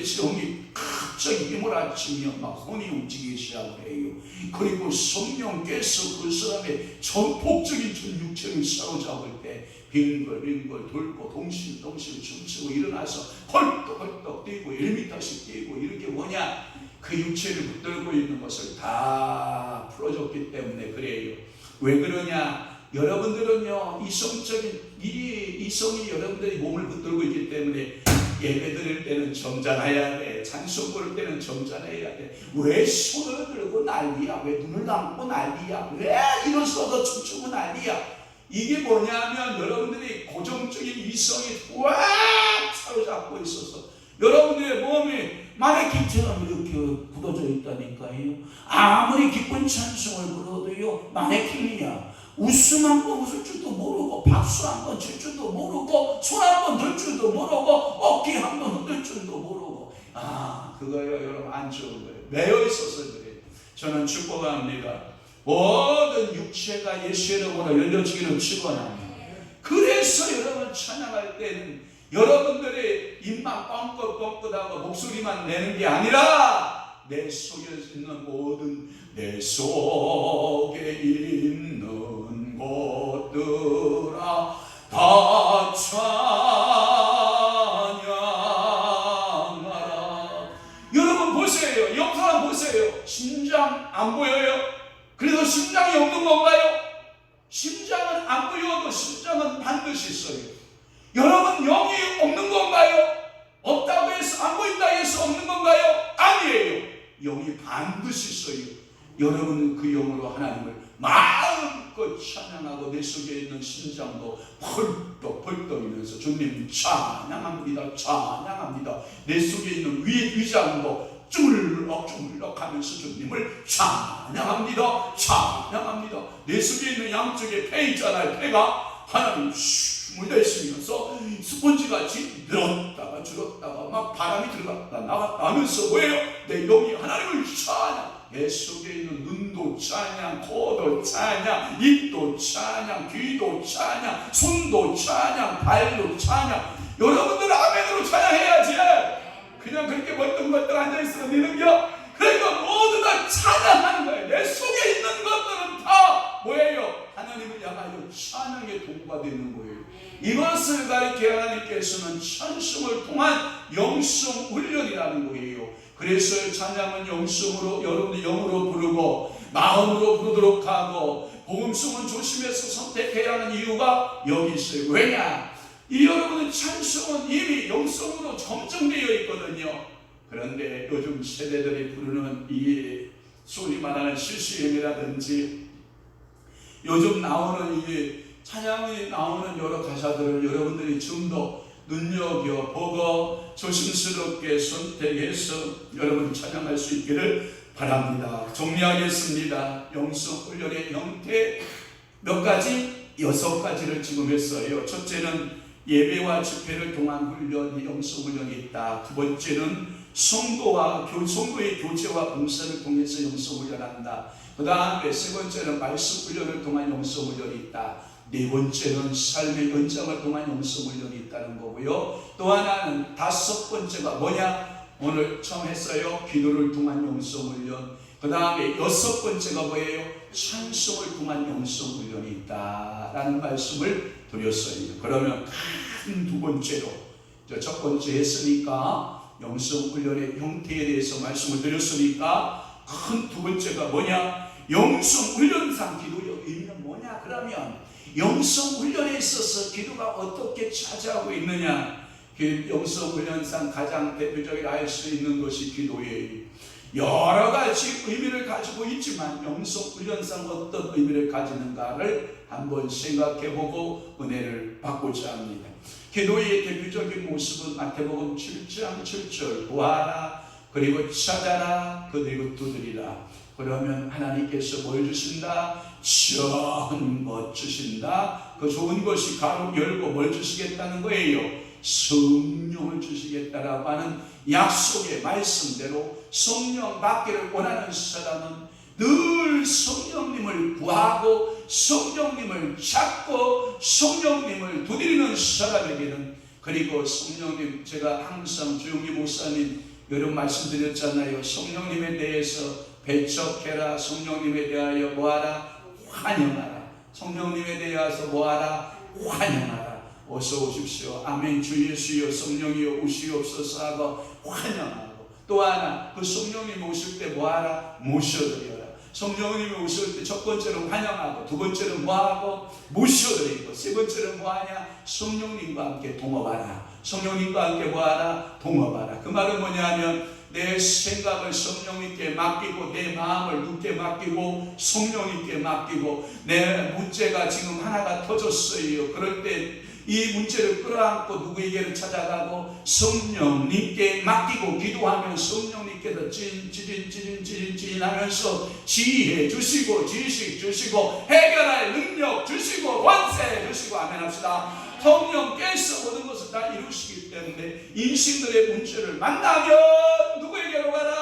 지령이 갑자기 힘을 아치며 막 손이 움직이기 시작해요. 그리고 성령께서 그 사람의 전폭적인 전 육체를 사로잡을 때 빙글빙글 돌고 동실동실 춤추고 일어나서 헐떡헐떡 뛰고 1m씩 뛰고, 이렇게 뭐냐? 그 육체를 붙들고 있는 것을 다 풀어줬기 때문에 그래요. 왜 그러냐? 여러분들은요 이성이 여러분들이 몸을 붙들고 있기 때문에 예배 드릴 때는 점잖아야 돼. 찬송 부를 때는 점잖아야 돼. 왜 손을 들고 난리야? 왜 눈을 감고 난리야? 왜 일어서서 춤추고 난리야? 이게 뭐냐면 여러분들이 고정적인 이성이 꽉 사로잡고 있어서 여러분들의 몸이 마네킹처럼 이렇게 굳어져 있다니까요. 아무리 기쁜 찬송을 불러도요 마네킹이야. 웃음 한 번 웃을 줄도 모르고, 박수 한 번 칠 줄도 모르고, 손 한 번 들 줄도 모르고, 어깨 한 번 흔들 줄도 모르고. 그거요 여러분 안 좋은 거예요. 매여 있어서 그래요. 저는 축복합니다. 모든 육체가 예수의 이름으로 열려지기를 축원합니다. 그래서 여러분 찬양할 때는 여러분들의 입만 뻥긋뻥긋하고 목소리만 내는 게 아니라 내 속에 있는 모든, 내 속에 있는 것들아 다 찬양하라. 여러분 보세요. 옆 사람 보세요. 심장 안 보여요? 그래서 심장이 없는 건가요? 심장은 심장은 반드시 있어요. 여러분 영이 없는 건가요? 없다고 해서 안 보인다 해서 없는 건가요? 아니에요. 영이 반드시 있어요. 여러분은 그 영으로 하나님을 마음껏 찬양하고 내 속에 있는 심장도 펄떡펄떡이면서 주님 찬양합니다. 찬양합니다. 내 속에 있는 위장도 주물럭주물럭 하면서 주님을 찬양합니다. 찬양합니다. 내 속에 있는 양쪽에 폐 있잖아요. 폐가 하나님 숨을 내쉬면서 스펀지같이 늘었다가 줄었다가 막 바람이 들어갔다 나갔다 하면서 뭐예요? 내 영이 하나님을 찬양. 내 속에 있는 눈도 찬양, 코도 찬양, 입도 찬양, 귀도 찬양, 손도 찬양, 발도 찬양. 여러분들 아멘으로 찬양해야지. 그냥 그렇게 멀뚱멀뚱 앉아있으면 되는겨? 그러니까 모두 다 찬양하는 거예요. 내 속에 있는 것들은 다 뭐예요? 하나님을 향하여 찬양의 도구가 되는 거예요. 이것을 가리켜 하나님께서는 찬송을 통한 영성 훈련이라는 거예요. 그래서 찬양은 영성으로, 여러분이 영으로 부르고 마음으로 부르도록 하고, 복음성은 조심해서 선택해야 하는 이유가 여기 있어요. 왜냐? 이 여러분은 찬송은 이미 영성으로 점정되어 있거든요. 그런데 요즘 세대들이 부르는 이 소리 말하는 CCM이라든지 요즘 나오는 이 찬양이 나오는 여러 가사들을 여러분들이 좀 더 눈여겨보고 조심스럽게 선택해서 여러분 찬양할 수 있기를 바랍니다. 정리하겠습니다. 영성 훈련의 형태 몇 가지? 6가지를 지금 했어요. 첫째는 예배와 집회를 통한 훈련이 영성 훈련이 있다. 두 번째는 성도의 교제와 봉사를 통해서 영성 훈련한다. 그 다음에 세 번째는 말씀 훈련을 통한 영성 훈련이 있다. 네 번째는 삶의 연장을 통한 영성 훈련이 있다는 거고요. 또 하나는 다섯 번째가 뭐냐? 오늘 처음 했어요. 기도를 통한 영성 훈련. 그 다음에 여섯 번째가 뭐예요? 찬송을 통한 영성 훈련이 있다라는 말씀을 드렸어요. 그러면 큰 두 번째로, 첫 번째 했으니까 영성 훈련의 형태에 대해서 말씀을 드렸으니까 큰 두 번째가 뭐냐? 영성 훈련상 기도의 의미는 뭐냐? 그러면 영성 훈련에 있어서 기도가 어떻게 차지하고 있느냐? 영성 훈련상 가장 대표적으로 알 수 있는 것이 기도예요. 여러 가지 의미를 가지고 있지만 영성 훈련상 어떤 의미를 가지는가를 한번 생각해보고 은혜를 받고자 합니다. 기도의 대표적인 모습은 마태복음 7장 7절 구하라, 그리고 찾아라, 그리고 두드리라. 그러면 하나님께서 뭘 주신다? 좋은 것 주신다. 그 좋은 것이 가로 열고 뭘 주시겠다는 거예요? 성령을 주시겠다라고 하는 약속의 말씀대로 성령 받기를 원하는 사람은 늘 성령님을 구하고 성령님을 찾고 성령님을 두드리는 사람에게는, 그리고 성령님, 제가 항상 주영기 목사님 여러 말씀드렸잖아요. 성령님에 대해서 배척해라, 성령님에 대하여 뭐하라? 환영하라. 성령님에 대해서 뭐하라? 환영하라. 어서 오십시오. 아멘. 주 예수여 성령이여 오시옵소서 하고 환영하고, 또 하나 그 성령님 오실 때 뭐하라? 모셔드려라. 성령님이 오실 때 첫 번째로 환영하고, 두 번째로 뭐하고? 모셔드리고, 세 번째로 뭐하냐? 성령님과 함께 동업하라. 성령님과 함께 뭐하라? 동업하라. 그 말은 뭐냐면 내 생각을 성령님께 맡기고, 내 마음을 누구께 맡기고, 성령님께 맡기고, 내 문제가 지금 하나가 터졌어요. 그럴 때 이 문제를 끌어안고 누구에게를 찾아가고 성령님께 맡기고 기도하면 성령님께서 찌릿찌릿 하면서 지혜 주시고 지식 주시고 해결할 능력 주시고 권세 주시고 아멘 합시다. 성령께서 모든 것을 다 이루시기 때문에 인생들의 문제를 만나면 누구에게로 가라?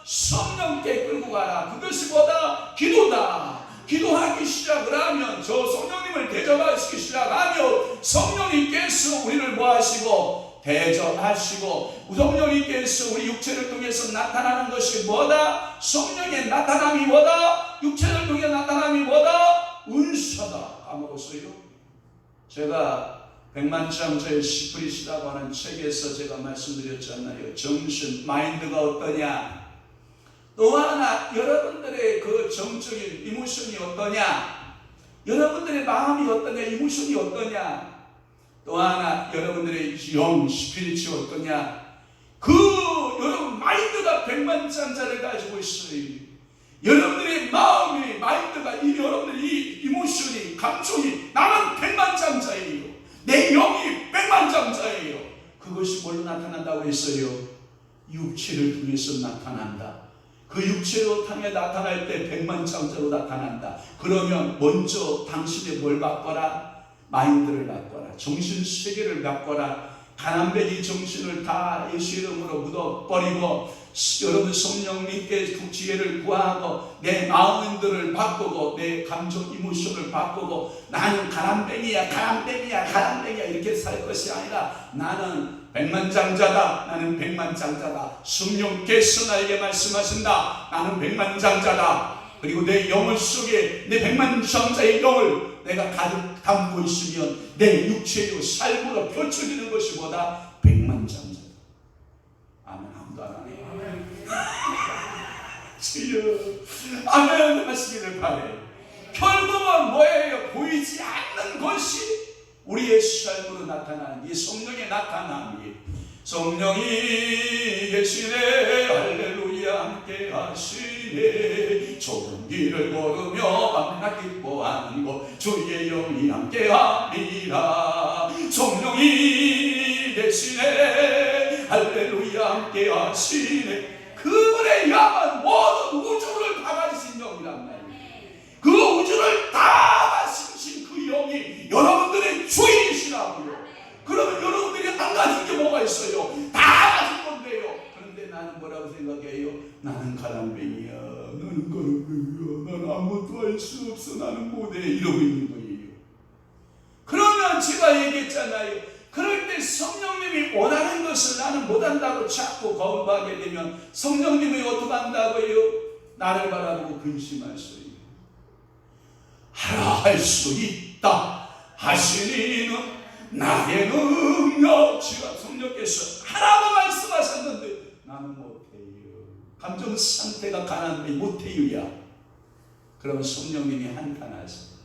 성령께 끌고 가라. 그것이 뭐다? 기도다. 기도하기 시작을 하면, 저 성령님을 대접하시기 시작하면 성령님께서 우리를 뭐하시고? 대접하시고, 성령님께서 우리 육체를 통해서 나타나는 것이 뭐다? 성령의 나타남이 뭐다? 육체를 통해 나타남이 뭐다? 은사다. 까먹었어요? 제가 백만장자의 시프릿이라고 하는 책에서 제가 말씀드렸잖아요. 정신, 마인드가 어떠냐? 또 하나 여러분들의 그 정적인 이모션이 어떠냐? 여러분들의 마음이 어떠냐, 이모션이 어떠냐, 또 하나 여러분들의 영, 스피릿이 어떠냐, 그 여러분 마인드가 백만장자를 가지고 있어요. 여러분들의 마음이, 마인드가, 여러분들의 이모션이, 감정이, 나는 백만장자예요. 내 영이 백만장자예요. 그것이 뭘로 나타난다고 했어요? 육체를 통해서 나타난다. 그 육체로 통해 나타날 때 백만장자로 나타난다. 그러면 먼저 당신의 뭘 바꿔라? 마인드를 바꿔라. 정신세계를 바꿔라. 가난뱅이 정신을 다 예수 이름으로 묻어버리고 여러분 성령님께 지혜를 구하고 내 마음들을 바꾸고 내 감정 이모션을 바꾸고 나는 가난뱅이야 이렇게 살 것이 아니라 나는 백만장자다. 나는 백만장자다. 성령께서 나에게 말씀하신다. 나는 백만장자다. 그리고 내 영혼 속에 내 백만장자의 영을 내가 가득 담고 있으면 내 육체의 삶으로 펼쳐지는 것이보다 백만장자다. 아멘. 아무도 안 하네요. 주여 아멘 하시기를 바래요. 결국은 뭐예요? 보이지 않는 것이 우리의 삶으로 나타나는 이 성령의 나타남이, 성령이 계시네 할렐루야 함께 하시네 좁은 길을 걸으며 밤낮 기뻐하는 것 주의 영이 함께 하리라. 성령이 계시네 할렐루야 함께 하시네. 그분의 영은 모든 우주를 다 가지신 영이란 말이에요. 그 우주를 다 가지신 그 영이 여러분들의 주인이시라고요. 그러면 여러분들이 안 가진 게 뭐가 있어요? 다 가진 건데요. 그런데 나는 뭐라고 생각해요? 나는 가난뱅이야. 나는 아무것도 할 수 없어. 나는 못해. 이러고 있는 거예요. 그러면 제가 얘기했잖아요. 그럴 때 성령님이 원하는 것을 나는 못한다고 자꾸 거부하게 되면 성령님이 어떻게 한다고요? 나를 바라보고 근심하셔요. 하라 할 수 있다 하시니는 나의 능력. 지금 성령께서 하라고 말씀하셨는데 나는 못해요. 감정 상태가 가난한데 못해요야. 그러면 성령님이 한탄하세요.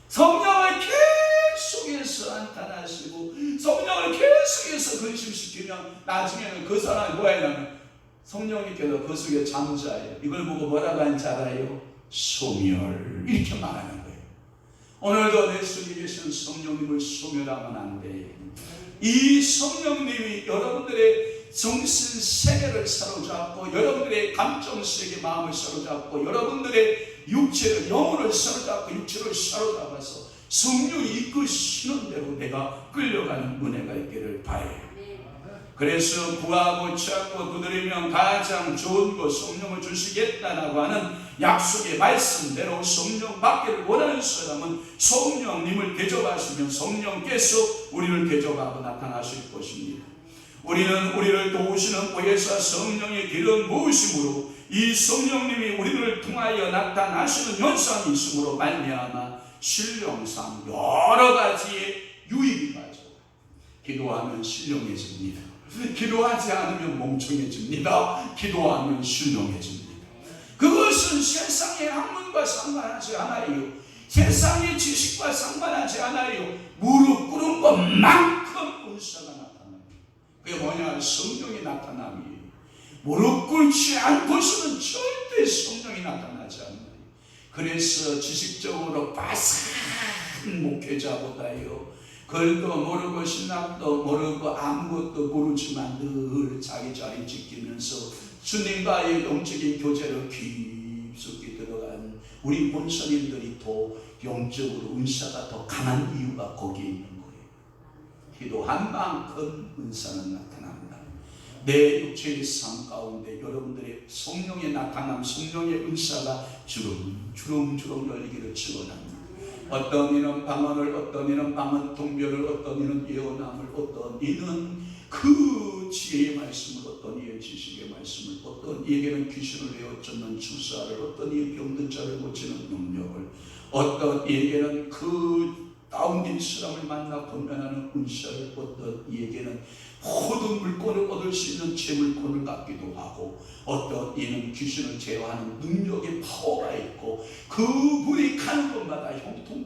성령을 계속해서 한탄하시고 성령을 계속해서 근심시키면 나중에는 그 사람이 뭐야 하냐면 성령님께서 그 속에 잠자요. 이걸 보고 뭐라고 하는지 알아요? 소멸. 이렇게 말하는 거예요. 오늘도 내 속에 계신 성령님을 소멸하면 안 돼요. 이 성령님이 여러분들의 정신 세계를 사로잡고 여러분들의 감정 세계 마음을 사로잡고 여러분들의 육체를 영혼을 사로잡고 육체를 사로잡아서 성령이 이끄시는 대로 내가 끌려가는 은혜가 있기를 바라요. 그래서 구하고 찾고 두드리면 가장 좋은 것 성령을 주시겠다라고 하는 약속의 말씀대로 성령 받기를 원하는 사람은 성령님을 대접하시면 성령께서 우리를 대접하고 나타나실 것입니다. 우리는 우리를 도우시는 보혜사 성령의 기름 부으심으로 이 성령님이 우리를 통하여 나타나시는 현상이 있으므로 말미암아 신령상 여러 가지의 유익이 가져. 기도하면 신령해집니다. 기도하지 않으면 멍청해집니다. 기도하면 신령해집니다. 그것은 세상의 학문과 상관하지 않아요. 세상의 지식과 상관하지 않아요. 무릎 꿇은 것만큼 은사가 나타납니다. 그게 뭐냐? 성령이 나타남이에요. 무릎 꿇지 않고서는 절대 성령이 나타나지 않아요. 그래서 지식적으로 빠삭한 목회자보다요 글도 모르고 신학도 모르고 아무것도 모르지만 늘 자기 자리 지키면서 주님과의 영적인 교제로 깊숙이 들어간 우리 본선인들이 더 영적으로 은사가 더 강한 이유가 거기에 있는 거예요. 기도한 만큼 은사는 나타납니다. 내 육체의 삶 가운데 여러분들의 성령의 나타남, 성령의 은사가 주름주름 열리기를 축원합니다. 어떤 이는 방언을, 어떤 이는 방언 통별을, 어떤 이는 예언함을, 어떤 이는 그 지혜의 말씀을, 어떤 이의 지식의 말씀을, 어떤 이에게는 귀신을 내어 쫓는 주사를, 어떤 이의 병든 자를 고치는 능력을, 어떤 이에게는 그 다운된 사람을 만나 건면하는 은사를, 어떤 이에게는 모든 물건을 얻을 수 있는 재물권을 갖기도 하고, 어떤 이는 귀신을 제어하는 능력의 파워가 있고, 그분이 가는 곳마다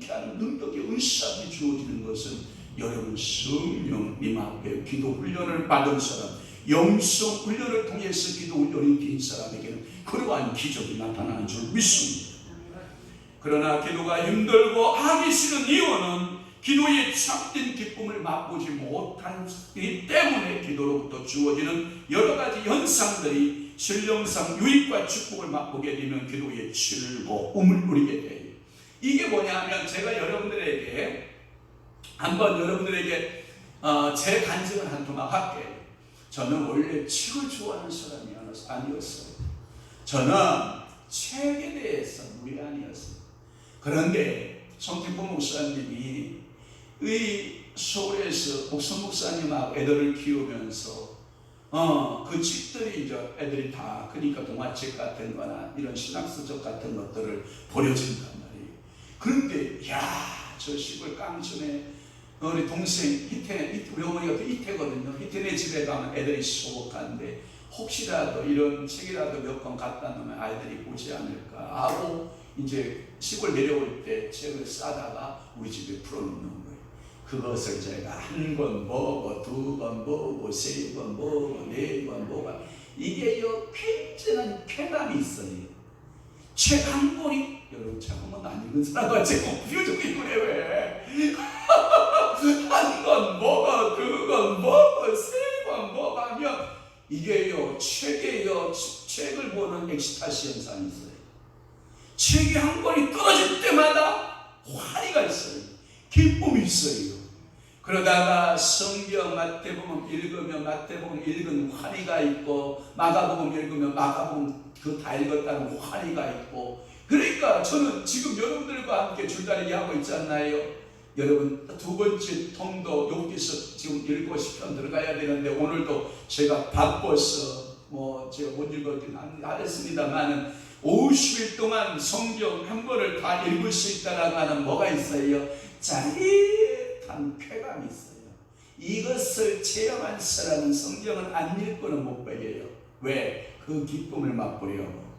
통쾌한 능력의 은사가 주어지는 것은 여러분 성령님 앞에 기도 훈련을 받은 사람, 영성 훈련을 통해서 기도 훈련이 된 사람에게는 그러한 기적이 나타나는 줄 믿습니다. 그러나 기도가 힘들고 하기 싫은 이유는 기도의 참된 기쁨을 맛보지 못하기 때문에 기도로부터 주어지는 여러 가지 현상들이 신령상 유익과 축복을 맛보게 되면 기도의 즐거움을 누리게 돼요. 이게 뭐냐면 제가 여러분들에게 한번 여러분들에게 제 간증을 한 통만 할게요. 저는 원래 책을 좋아하는 사람이 아니었어요. 저는 책에 대해서 무례한이었어요. 그런데 성택보 목사님이 서울에서 복선 목사님하고 애들을 키우면서 그 책들이 이제 애들이 다 그러니까 동화책 같은 거나 이런 신학서적 같은 것들을 버려진단 말이에요. 그런데 저 시골 깡촌에 우리 동생 희태, 우리 어머니가 또 희태거든요. 희태네 집에 가면 애들이 소복한데 혹시라도 이런 책이라도 몇 권 갖다 놓으면 아이들이 보지 않을까 하고 이제 시골 내려올 때 책을 싸다가 우리 집에 풀어놓는 거예요. 그것을 제가 한 권 보고, 두 권 보고, 세 권 보고, 네 권 보고, 이게요 굉장한 쾌감이 있어요. 책 한 권이, 여러분 책 한 권 안 읽은 사람과 제 표정이 그래 왜? 한 권 보고, 두 권 보고, 세 권 보고 하면 이게요 책을 보는 엑스타시 현상이 있어요. 책이 한 권이 떨어질 때마다 화리가 있어요. 기쁨이 있어요. 그러다가 성경 마태복음 읽으면 마태복음 읽은 화리가 있고 마가복음 읽으면 마가복음 그 다 읽었다는 화리가 있고, 그러니까 저는 지금 여러분들과 함께 줄다리기 하고 있잖아요. 여러분 두 번째 통도 여기서 지금 7편 들어가야 되는데 오늘도 제가 바빠서 제가 못 읽었긴 하겠습니다만은 50일 동안 성경 한 권을 다 읽을 수 있다라고 하는 뭐가 있어요? 짜릿한 쾌감이 있어요. 이것을 체험한 사람은 성경을 안 읽고는 못 배워요. 왜? 그 기쁨을 맛보려고.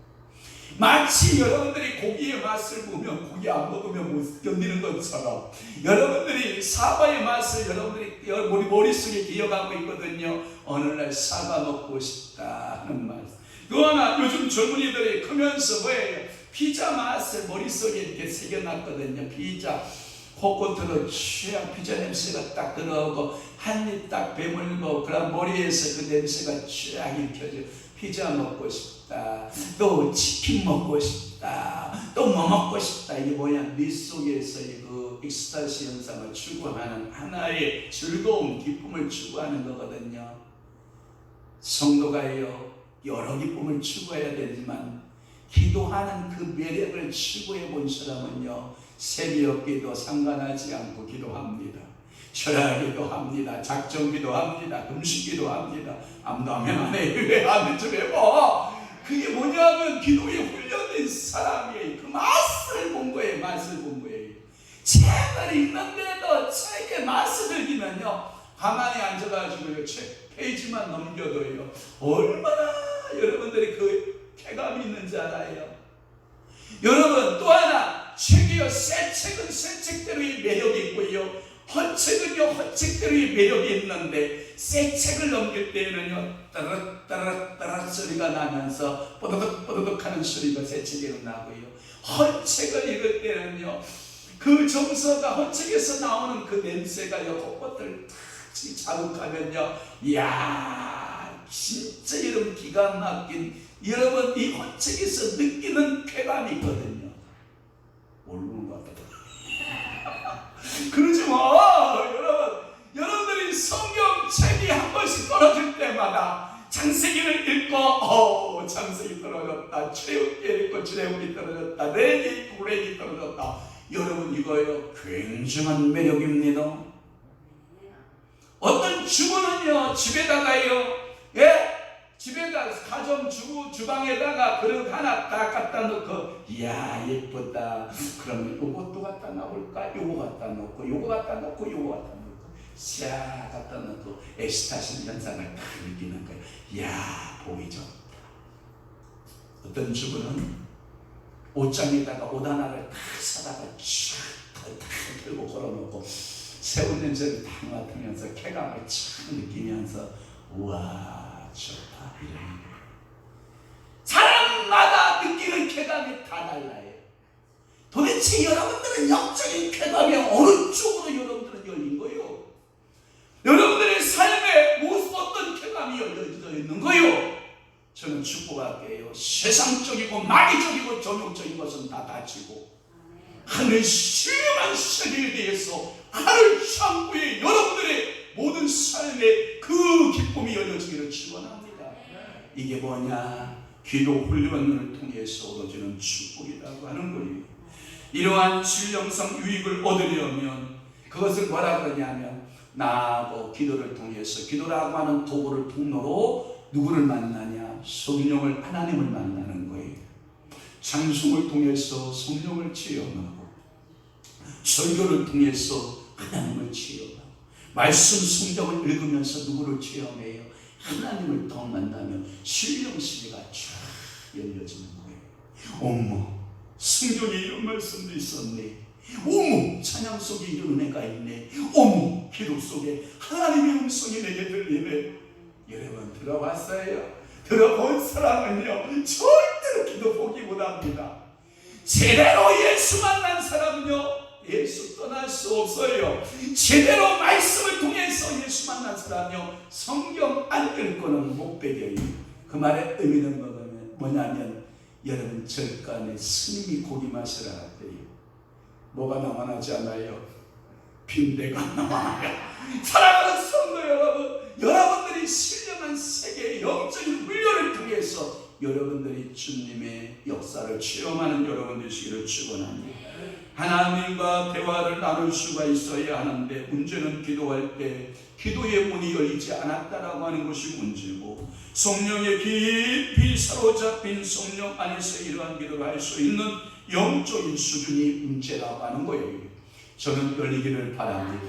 마치 여러분들이 고기의 맛을 보면 고기 안 먹으면 못 견디는 것처럼 여러분들이 사과의 맛을 여러분들이 머릿속에 기억하고 있거든요. 어느 날 사과 먹고 싶다 하는 말. 또 하나 요즘 젊은이들이 크면서 뭐예요? 피자 맛을 머릿속에 이렇게 새겨놨거든요. 피자 코코트로 취한 피자 냄새가 딱 들어오고 한 입 딱 배물고 그럼 머리에서 그 냄새가 쫙 읽혀져. 피자 먹고 싶다, 또 치킨 먹고 싶다, 또 뭐 먹고 싶다. 이게 뭐야? 밑속에서의 그 익스타시 현상을 추구하는 하나의 즐거움, 기쁨을 추구하는 거거든요. 성도가요 여러 기쁨을 추구해야 되지만 기도하는 그 매력을 추구해 본 사람은요 새벽 기도 상관하지 않고 기도합니다. 철야기도 합니다. 작정기도 합니다. 금식기도 합니다. 암도하면 안 해요. 왜 안 해줘? 그게 뭐냐면 기도에 훈련된 사람이 그 맛을 본 거예요. 맛을 본 거예요. 책을 읽는데도 책의 맛을 즐기면요 가만히 앉아가지고 책 페이지만 넘겨도요 얼마나 여러분들이 그 쾌감이 있는지 알아요. 여러분 또 하나 책이요 새 책은 새 책대로의 매력이 있고요 헌책은요 헌책대로의 매력이 있는데 새 책을 넘길 때에는요 따라따라따라 소리가 나면서 뽀드득뽀드득 하는 소리가 새 책에는 나고요 헌책을 읽을 때는요 그 정서가 헌책에서 나오는 그 냄새가요 콧꽃을 탁 자극하면요 이야 진짜 여러분 기가 막힌 여러분 이 헌책에서 느끼는 쾌감이 있거든요. 모르는 것 같아요. 그러지 마. 여러분들이 성경책이 한 번씩 떨어질 때마다 창세기를 읽고 창세기 떨어졌다, 출애굽기 읽고 출애굽기 떨어졌다, 레기 읽고 레기 떨어졌다. 여러분 이거요 굉장한 매력입니다. 어떤 주부는요 집에다가요 집에다 가정 주방에다가 그릇 하나 딱 갖다 놓고 이야 예쁘다. 그러면 요것도 갖다 놔볼까? 요거 갖다 놓고 요거 갖다 놓고 요거 갖다 놓고 샤 갖다 놓고 엑스타시 현상을 딱 느끼는 거예요. 이야 보기 좋다. 어떤 주부는 옷장에다가 옷 하나를 딱 사다가 쫙 틀고 걸어놓고 새우 냄새를 딱 맡으면서 쾌감을 참 느끼면서 우와 좋다 이런 거예요. 사람마다 느끼는 쾌감이 다 달라요. 도대체 여러분들은 영적인 쾌감이 어느 쪽으로 여러분들은 열린 거예요? 여러분들의 삶에 무슨 어떤 쾌감이 열려져 있는 거예요? 저는 축복할게요. 세상적이고 마귀적이고 정욕적인 것은 다 다치고 하늘 신령한 세계에 대해서 하늘 창고에 여러분들의 모든 삶에 그 기쁨이 열려지기를 축원합니다. 이게 뭐냐? 기도 훈련을 통해서 얻어지는 축복이라고 하는 거예요. 이러한 신령성 유익을 얻으려면 그것을 뭐라 그러냐면 나하고 기도를 통해서 기도라고 하는 도구를 통로로 누구를 만나냐? 성령을 하나님을 만나는 거예요. 찬송을 통해서 성령을 체험하고 설교를 통해서 하나님을 체험하고 말씀 성경을 읽으면서 누구를 체험해요? 하나님을 더 만나면 신령시대가 쫙 열려지는 거예요. 어머 성경에 이런 말씀도 있었네. 어머 찬양 속에 이런 은혜가 있네. 어머 기도 속에 하나님의 음성이 내게 들리네. 여러분 들어봤어요? 들어본 사람은요 절대로 기도 포기 못합니다. 제대로 예수 만난 사람은요 예수 떠날 수 없어요. 제대로 말씀을 통해서 예수 만난 사람은요 성경 안 읽고는 못 배겨요. 그 말의 의미는 뭐냐면 여러분 절간에 스님이 고기 마시라 할때요 뭐가 남아나지 않아요? 빈대가 남아나요. 사랑하는 성도 여러분, 여러분들이 신령한 세계의 영적인 훈련을 통해서 여러분들이 주님의 역사를 체험하는 여러분 되시기를 축원합니다. 하나님과 대화를 나눌 수가 있어야 하는데 문제는 기도할 때 기도의 문이 열리지 않았다라고 하는 것이 문제고 성령에 깊이 사로잡힌 성령 안에서 이러한 기도를 할 수 있는 영적인 수준이 문제라고 하는 거예요. 저는 열리기를 바랍니다.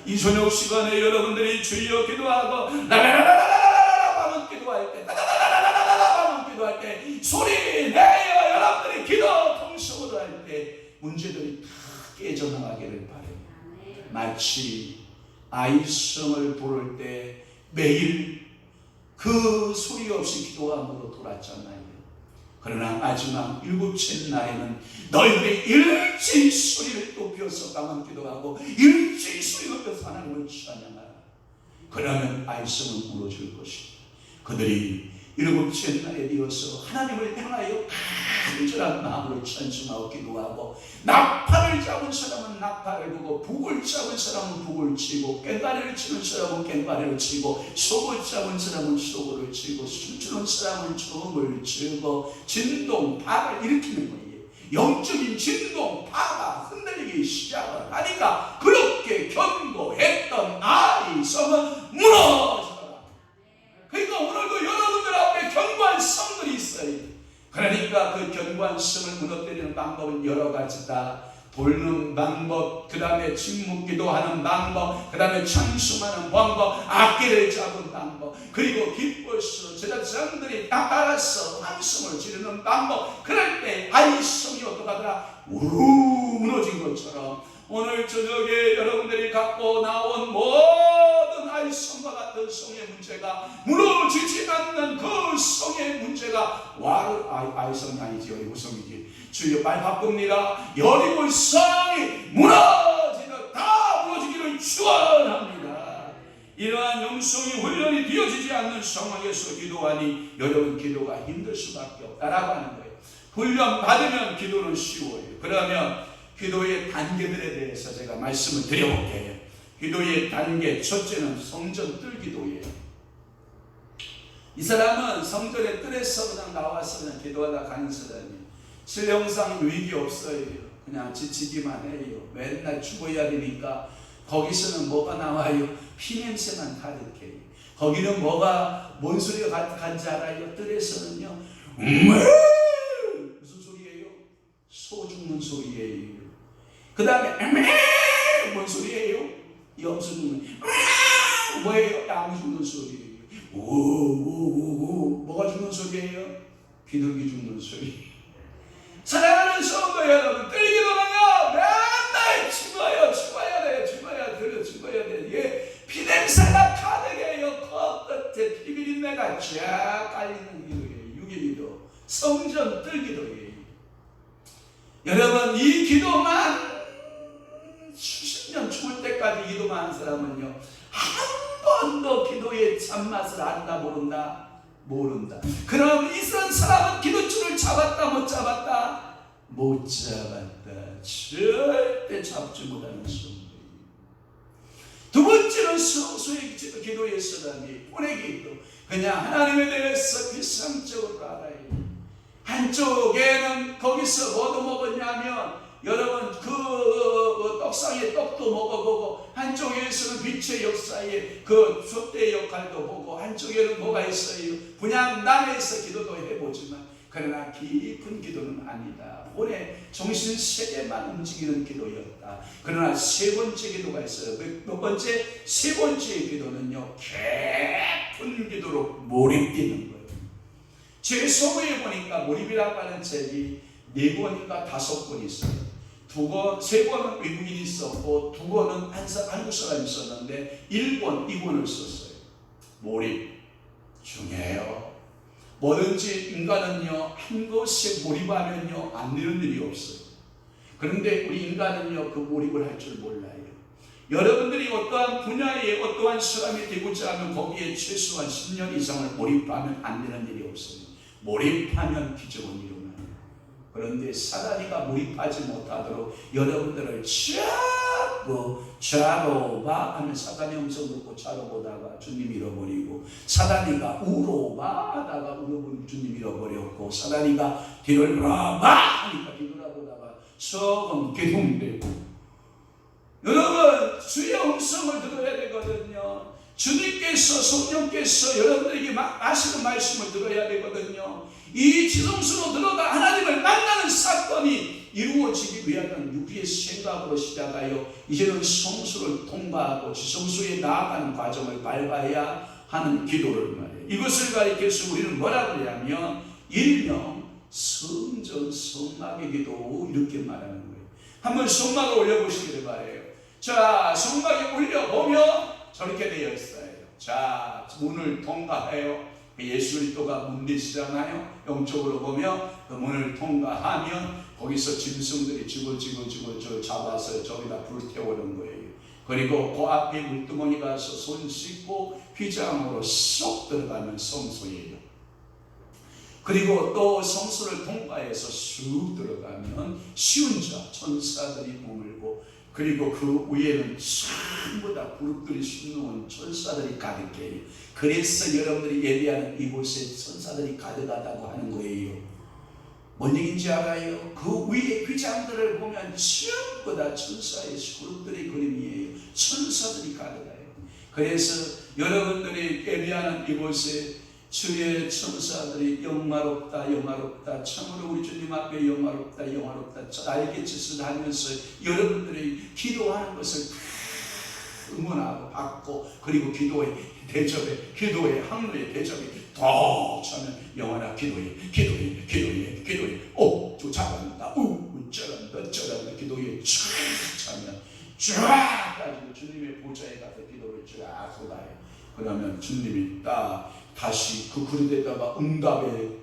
이 저녁 시간에 여러분들이 주여 기도하고 라라라라라라라 하는 기도할 때 라라라라라라 하는 기도할 때 소리 내어 여러분들이 기도 통성으로 할 때 문제들이 다 깨져나가기를 바랍니다. 마치 아이성을 부를 때 매일 그 소리 없이 기도함으로 돌았잖아요. 그러나 마지막 일곱째 날에는 너희들이 일제히 소리를 높여서 강한 기도하고 일제히 소리를 높여서 하나님을 찬양하라. 그러면 아이성은 무너질 것이다. 그들이 일곱째 날에 이어서 하나님을 향하여 간절한 마음으로 찬송하고 기도하고 나팔을 잡은 사람은 나팔을 부고 북을 잡은 사람은 북을 치고 꽹과리를 치는 사람은 꽹과리를 치고 소를 잡은 사람은 소를 치고 춤추는 사람은 춤을 추고 진동 파를 일으키는 거예요. 영적인 진동 파가 흔들리기 시작을 하니까 그렇게 견고했던 아이성은 무너져라. 그러니까 오늘도 여러분들 앞에 견고한 성들이 있어요. 그러니까 그 견고한 성을 무너뜨리는 방법은 여러 가지다. 돌는 방법, 그 다음에 침묵기도하는 방법, 그 다음에 찬송하는 방법, 악기를 잡은 방법, 그리고 기뻐서 제자장들이 딱 알아서 함성을 지르는 방법. 그럴 때 아이성이 어떡하더라? 우르르 무너진 것처럼 오늘 저녁에 여러분들이 갖고 나온 모든 아이성과 같은 성의 문제가 무너지지 않는 그 성의 문제가 아이성이 아니지 여리고성이지. 주여 말 바꿉니다. 여리고성이 무너지는 다 무너지기를 축원합니다. 이러한 영성이 훈련이 되어지지 않는 상황에서 기도하니 여러분 기도가 힘들 수밖에 없다라고 하는 거예요. 훈련 받으면 기도는 쉬워요. 그러면 기도의 단계들에 대해서 제가 말씀을 드려볼게요. 기도의 단계 첫째는 성전 뜰 기도예요. 이 사람은 성전의 뜰에서 그냥 나와서 그냥 기도하다 가는 사람이에요. 신령상 유익이 없어요. 그냥 지치기만 해요. 맨날 죽어야 되니까 거기서는 뭐가 나와요? 피냄새만 가득해요. 거기는 뭔 소리가 간지 알아요? 뜰에서는요. 무슨 소리예요? 소 죽는 소리예요. 그 다음에 뭔 소리예요? 염소 죽는 뭐예요? 양 죽는 소리예요. 오오오오 뭐가 죽는 소리예요? 비둘기 죽는 소리. 사랑하는 성도 여러분, 뜰기도는요 맨날 죽어요. 기도만 한 사람은요 한 번도 기도의 참맛을 안다 모른다? 모른다. 그럼 이런 사람은 기도줄을 잡았다 못 잡았다? 못 잡았다. 절대 잡지 못하는 성도예요. 두 번째는 성수의 기도의 사람이 본의 기도. 그냥 하나님에 대해서 비상적으로 알아야 해요. 한쪽에는 거기서 뭐도 먹었냐면 여러분 그 떡상의 떡도 먹어보고, 한쪽에서는 빛의 역사의 그 촛대의 역할도 보고, 한쪽에는 뭐가 있어요? 그냥 남에서 기도도 해보지만 그러나 깊은 기도는 아니다. 본의 정신세계만 움직이는 기도였다. 그러나 세 번째 기도가 있어요. 몇 번째? 세 번째 기도는요 깊은 기도로 몰입되는 거예요. 제 서부에 보니까 몰입이라고 하는 책이 4권인가 5권 있어요. 3권은 외국인이 썼고 2권은 한국 사람이 썼는데 1권, 2권을 썼어요. 몰입 중요해요. 뭐든지 인간은요 한 것에 몰입하면요 안 되는 일이 없어요. 그런데 우리 인간은요 그 몰입을 할 줄 몰라요. 여러분들이 어떠한 분야에 어떠한 사람이 되고자 하면 거기에 최소한 10년 이상을 몰입하면 안 되는 일이 없어요. 몰입하면 기적은 일어나요. 그런데 사단이가 몰입하지 못하도록 여러분들을 자꾸 좌로 봐 하면 사단의 음성 듣고 좌로 보다가 주님 잃어버리고, 사단이가 우로 봐 하다가 우로 보고 주님 잃어버렸고, 사단이가 뒤를 봐 하니까 뒤돌아보다가 조금 개동되고. 여러분 주의 음성을 들어야 되거든요. 주님께서 성령께서 여러분들에게 하시는 말씀을 들어야 되거든요. 이 지성소로 들어가 하나님을 만나는 사건이 이루어지기 위하면 우리의 생각으로 시작하여 이제는 성소를 통과하고 지성소에 나아가는 과정을 밟아야 하는 기도를 말해요. 이것을 가리켜서 우리는 뭐라고 하냐면 일명 성전 성막의 기도 이렇게 말하는 거예요. 한번 성막을 올려보시기를 바래요. 자, 성막에 올려보면 저렇게 되어 있어요. 자, 문을 통과해요. 예수 그리스도가 문 되시잖아요. 영적으로 보면 그 문을 통과하면 거기서 짐승들이 지글지글 잡아서 저기다 불을 태우는 거예요. 그리고 그 앞에 물두멍이 가서 손 씻고 휘장으로 쏙 들어가면 성소예요. 그리고 또 성소를 통과해서 쑥 들어가면 시운자 천사들이 머물고, 그리고 그 위에는 전부 다 그룹들이 숨는 천사들이 가득해요. 그래서 여러분들이 예배하는 이곳에 천사들이 가득하다고 하는 거예요. 뭔 얘기인지 알아요? 그 위에 휘장들을 보면 전부 다 천사의 그룹들의 그림이에요. 천사들이 가득해요. 그래서 여러분들이 예배하는 이곳에 주의 천사들이 영화롭다 영화롭다, 참으로 우리 주님 앞에 영화롭다 영화롭다 날개짓을 하면서 여러분들이 기도하는 것을 응원하고 받고, 그리고 기도의 대접에, 기도의 항로의 대접에 더 차면 영원한 기도에 잘한다 어쩌란다 기도에 쫙 차면 쫙 가지고 주님의 보좌에 가서 기도를 쫙 쏟아요. 그러면 주님이 딱 다시 그 그릇에다가 응답을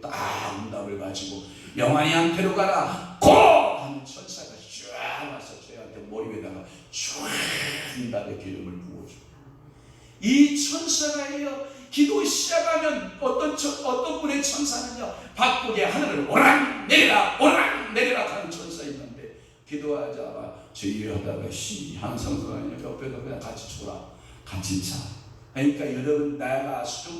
가지고 영원히 한테로 가라 고! 하는 천사가 쫙 와서 저희한테 머리에다가 쫙 응답의 기름을 부어줘. 이 천사가요, 기도 시작하면 어떤 분의 천사는요 바꾸게 하늘을 오락 내리라 하는 천사 있는데, 기도하다가 제의하다가 하는 성도가 옆에서 그냥 같이 줘라, 같이 자. 그러니까 여러분,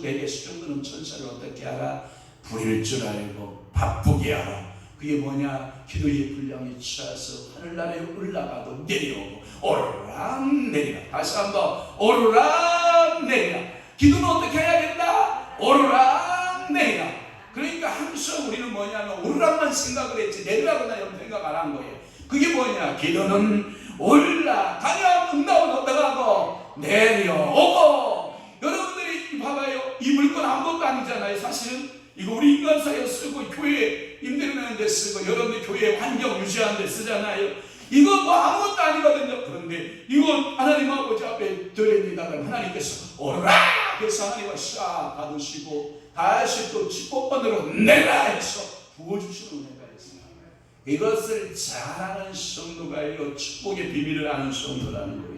내게 수종 드는 천사를 어떻게 하라? 부릴 줄 알고 바쁘게 하라. 그게 뭐냐? 기도의 분량이 차서 하늘나라에 올라가도 내려오고 오르락 내리라. 다시 한번 오르락 내리라. 기도는 어떻게 해야 된다? 오르락 내리라. 그러니까 항상 우리는 뭐냐면 오르락만 생각을 했지 내리라고 나는 생각 안 한 거예요. 그게 뭐냐? 기도는 올라가면 응답은 어떡하고 내려오고. 여러분들이 봐봐요. 이 물건 아무것도 아니잖아요. 사실은 이거 우리 인간사에 쓰고 교회 임대료 내는 데 쓰고 여러분들 교회 환경 유지하는 데 쓰잖아요. 이거 뭐 아무것도 아니거든요. 그런데 이건 하나님 아버지 앞에 드립니다. 하나님께서 오라 해서 하나님과 싹 받으시고 다시 또 10번으로 내라 해서 부어주시는 은혜가 있어요. 이것을 잘하는 성도가요 축복의 비밀을 아는 성도라는 거예요.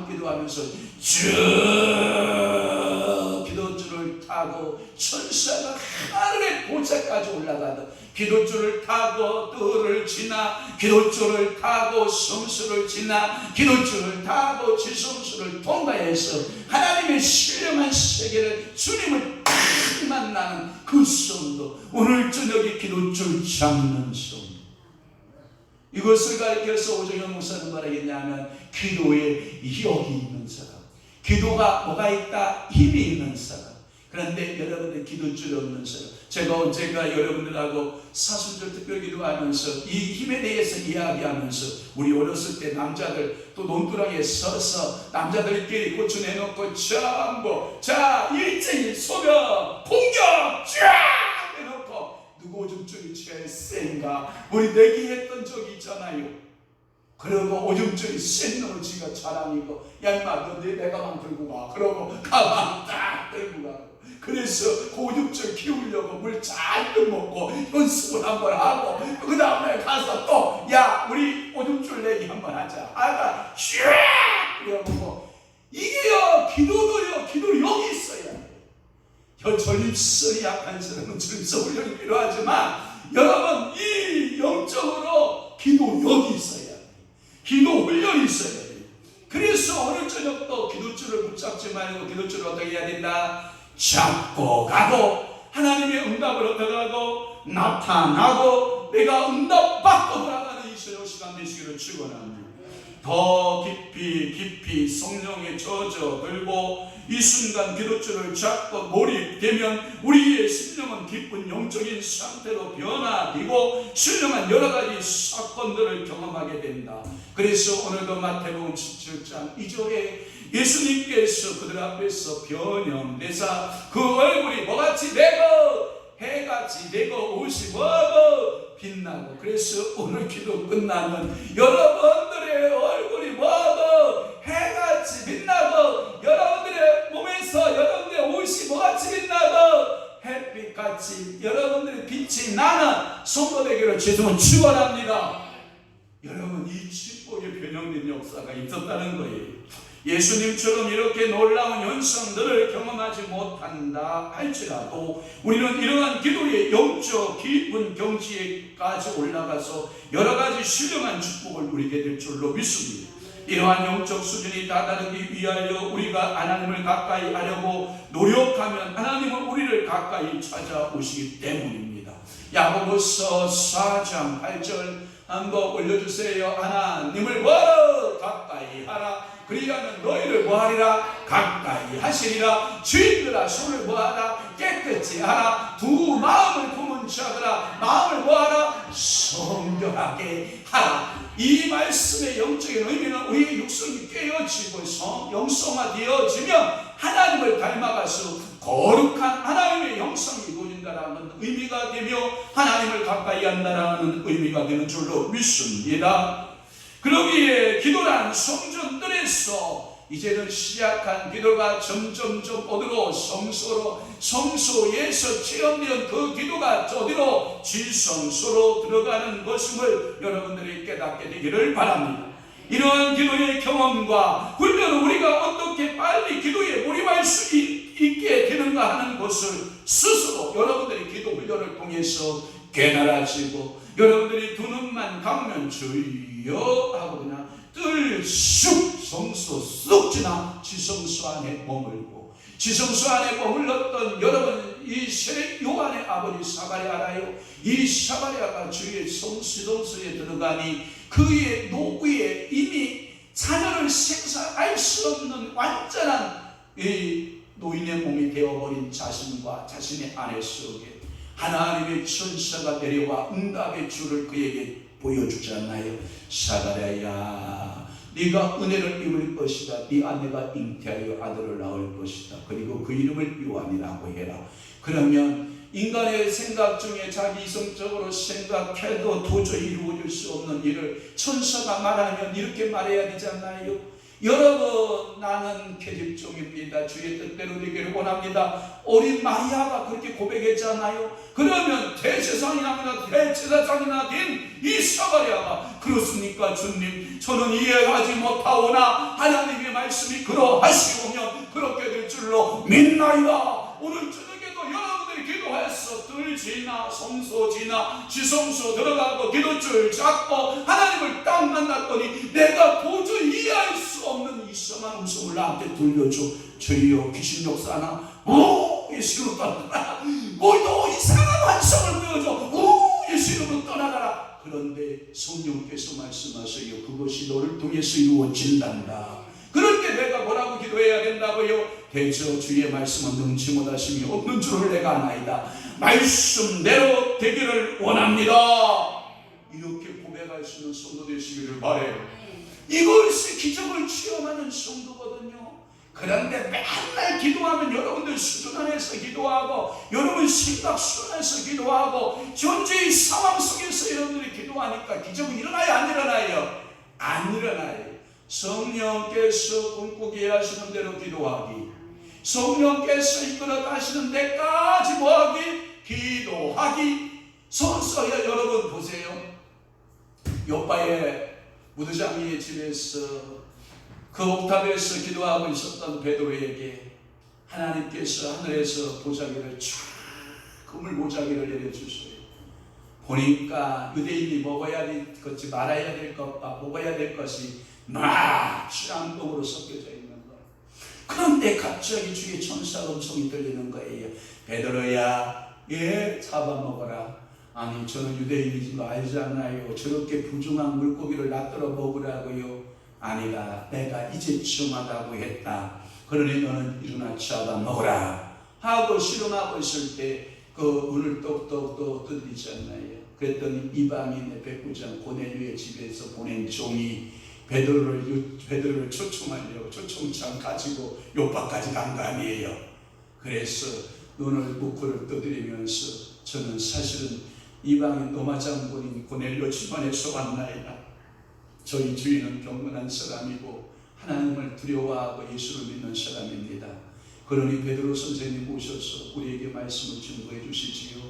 한참 기도하면서 쭉 기도줄을 타고 천사가 하늘의 보좌까지 올라가듯 기도줄을 타고 뜰을 지나 기도줄을 타고 성수를 지나 기도줄을 타고 지성수를 통과해서 하나님의 신령한 세계를 주님을 딱 만나는 그 성도, 오늘 저녁에 기도줄 잡는 성도. 이것을 가리켜서 오정현 목사는 말하겠냐면 기도에 역이 있는 사람, 기도가 뭐가 있다? 힘이 있는 사람. 그런데 여러분들 기도줄이 없는 사람, 제가 언젠가 여러분들하고 사순절 특별기도하면서 이 힘에 대해서 이야기하면서 우리 어렸을 때 남자들 또 논두렁에 서서 남자들끼리 고추 내놓고 전부 자 일제히 소변 공격 쫙 내놓고 누구 오줌줄이 제일 센가 우리 내기했던 적이 있잖아요. 그러고 오줌줄이 센 놈을 지가 자랑이고 야 임마 너 내 가방 들고 가 그러고 가방 딱 들고 가고 그래서 그 오줌줄 키우려고 물 잔뜩 먹고 연습을 한번 하고 그 다음에 가서 또 야 우리 오줌줄 내기 한번 하자 아가 슈 그래보고 이게요 기도도요 기도를 여기 있어야 돼요. 전립선이 약한 사람은 전립선 훈련이 필요하지만 여러분 이 영적으로 기도 여기 있어야 돼요. 기도 훈련이 있어야 돼요. 그래서 오늘 저녁도 기도줄을 붙잡지 말고 기도줄을 어떻게 해야 된다? 잡고 가고 하나님의 응답을 얻어가고 나타나고 내가 응답받고 돌아가는 이 시간 되시기를 축원합니다. 더 깊이 성령에 젖어들고 이 순간 기도줄을 잡고 몰입되면 우리의 심령은 기쁜 영적인 상태로 변화되고 신령한 여러 가지 사건들을 경험하게 된다. 그래서 오늘도 마태복음 17장 2절에 예수님께서 그들 앞에서 변형되사 그 얼굴이 뭐같이 되고 해같이 되고 옷이 뭐하고 빛나고 그래서 오늘 기도 끝나면 여러분들의 얼굴이 뭐하고 해같이 빛나고 여러분들의 몸에서 여러분들의 옷이 뭐같이 빛나고 햇빛같이 여러분들의 빛이 나는 성도 되기를 주님은 축원합니다. 여러분 이 축복의 변형된 역사가 있었다는 거예요. 예수님처럼 이렇게 놀라운 현상들을 경험하지 못한다 할지라도 우리는 이러한 기도의 영적 깊은 경지에까지 올라가서 여러 가지 신령한 축복을 누리게 될 줄로 믿습니다. 이러한 영적 수준이 다다르기 위하여 우리가 하나님을 가까이 하려고 노력하면 하나님은 우리를 가까이 찾아오시기 때문입니다. 야고보서 4장 8절 한번 올려주세요. 하나님을 뭐하라? 가까이 하라. 그리하면 너희를 뭐하리라? 가까이 하시리라. 주인들아 손을 뭐하라? 깨끗이 하라. 두 마음을 품은 자들아 마음을 뭐하라? 성결하게 하라. 이 말씀의 영적인 의미는 우리의 육성이 깨어지고 영성화되어지면 하나님을 닮아가서 거룩한 하나님의 영성이 이루어진다는 의미가 되며 하나님을 가까이 한다는 의미가 되는 줄로 믿습니다. 그러기에 기도란 성전들에서 이제는 시작한 기도가 점점점 어디로 성소에서 체험된 그 기도가 어디로 지성소로 들어가는 것임을 여러분들이 깨닫게 되기를 바랍니다. 이러한 기도의 경험과 훈련은 우리가 어떻게 빨리 기도에 몰입할 수 있게 되는가 하는 것을 스스로 여러분들이 기도 훈련을 통해서 깨달아지고 여러분들이 두 눈만 감으면 주여 하고 그냥 뜰쑥 성소 쑥 지나 지성소 안에 머물고 지성소 안에 머물렀던 여러분 이 세례 요한의 아버지 사가랴 알아요? 이 사가랴가 주의 성시동소에 들어가니 그의 노후에 이미 자녀를 생사할 수 없는 완전한 이 노인의 몸이 되어버린 자신과 자신의 아내 속에 하나님의 천사가 내려와 응답의 줄을 그에게 보여주잖아요. 사가랴야, 네가 은혜를 입을 것이다. 네 아내가 잉태하여 아들을 낳을 것이다. 그리고 그 이름을 요한이라고 해라. 그러면 인간의 생각 중에 자기 이성적으로 생각해도 도저히 이루어질 수 없는 일을 천사가 말하면 이렇게 말해야 되잖아요. 여러분, 나는 계집종입니다. 주의 뜻대로 되기를 원합니다. 어린 마리아가 그렇게 고백했잖아요. 그러면 대제사장이나 된 이 사가랴가 그렇습니까 주님? 저는 이해하지 못하오나 하나님의 말씀이 그러하시오면 그렇게 될 줄로 믿나이다. 오늘 저녁에도 여러분들이 기도해서 들지나 성소지나 지성소 들어가고 기도줄 잡고 하나님을 딱 만났더니 내가 도저히 이해할 수 없는 이상한 음성을 나한테 들려줘. 저희요 귀신 역사나 예수 이름으로 떠나가라. 또 이상한 환상을 보여줘. 예수 이름으로 떠나가라. 그런데 성령께서 말씀하세요. 그것이 너를 통해서 이루어진단다. 그럴 때 내가 뭐라고 기도해야 된다고요? 대저 주의 말씀은 능치 못하심이 없는 줄을 내가 아나이다. 말씀대로 되기를 원합니다. 이렇게 고백할 수 있는 성도 되시기를 바라요. 이것이 기적을 체험하는 성도거든요. 그런데 맨날 기도하면 여러분들 수준 안에서 기도하고 여러분 생각 수준 안에서 기도하고 현재의 상황 속에서 여러분들이 기도하니까 기적은 일어나요 안 일어나요? 안 일어나요. 성령께서 꿈꾸게 하시는 대로 기도하기, 성령께서 이끌어 가시는 데까지 뭐하기? 기도하기. 선서야. 여러분 보세요. 요바의 무드장이의 집에서 그 옥탑에서 기도하고 있었던 베드로에게 하나님께서 하늘에서 보자기를 쫙 그물 보자기를 내려주세요. 보니까 유대인이 먹어야 될 것이 말아야 될 것과 먹어야 될 것이 막 취향동으로 섞여져 있는 거예요. 그런데 갑자기 주의 천사 음성이 들리는 거예요. 베드로야, 잡아먹어라. 아니 저는 유대인이지 알잖아요. 저렇게 부중한 물고기를 놔들어 먹으라고요. 아니다. 내가 이제 정하다고 했다. 그러니 너는 일어나 잡아먹어라 하고 실험하고 있을 때 그 문을 똑똑똑 두드리잖아요. 그랬더니 이방인의 백부장 고넬료의 집에서 보낸 종이 베드로를 초청하려고 초청장 가지고 요바까지 간 거 아니에요. 그래서 눈을 부끄를 떠들이면서 저는 사실은 이방인 로마 장군인 고넬료 집안에서 왔나이다. 저희 주인은 경건한 사람이고 하나님을 두려워하고 예수를 믿는 사람입니다. 그러니 베드로 선생님 오셔서 우리에게 말씀을 증거해 주시지요.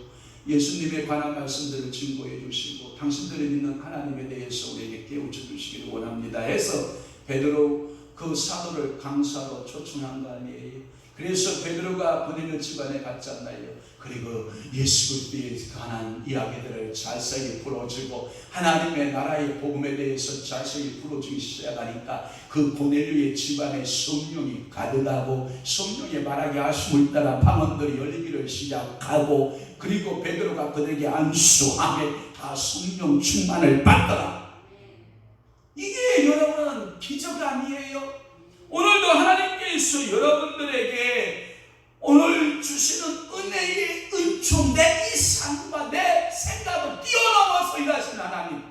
예수님에 관한 말씀들을 증거해 주시고 당신들이 믿는 하나님에 대해서 우리에게 깨우쳐 주시기를 원합니다 해서 베드로 그 사도를 강사로 초청한 거 아니에요. 그래서 베드로가 보내는 집안에 갔잖아요. 그리고 예수 그리스도에 관한 이야기들을 자세히 풀어주고 하나님의 나라의 복음에 대해서 자세히 풀어주기 시작하니까 그 고넬료의 집안에 성령이 가득하고 성령의 말하게 하심을 따라 방언들이 열리기를 시작하고 그리고 베드로가 그들에게 안수함에 다 성령 충만을 받더라. 이게 여러분 기적 아니에요? 오늘도 하나님께서 여러분들에게 오늘 주시는 은혜의 은총, 내 이상과 내 생각을 뛰어넘어서 일하신 하나님.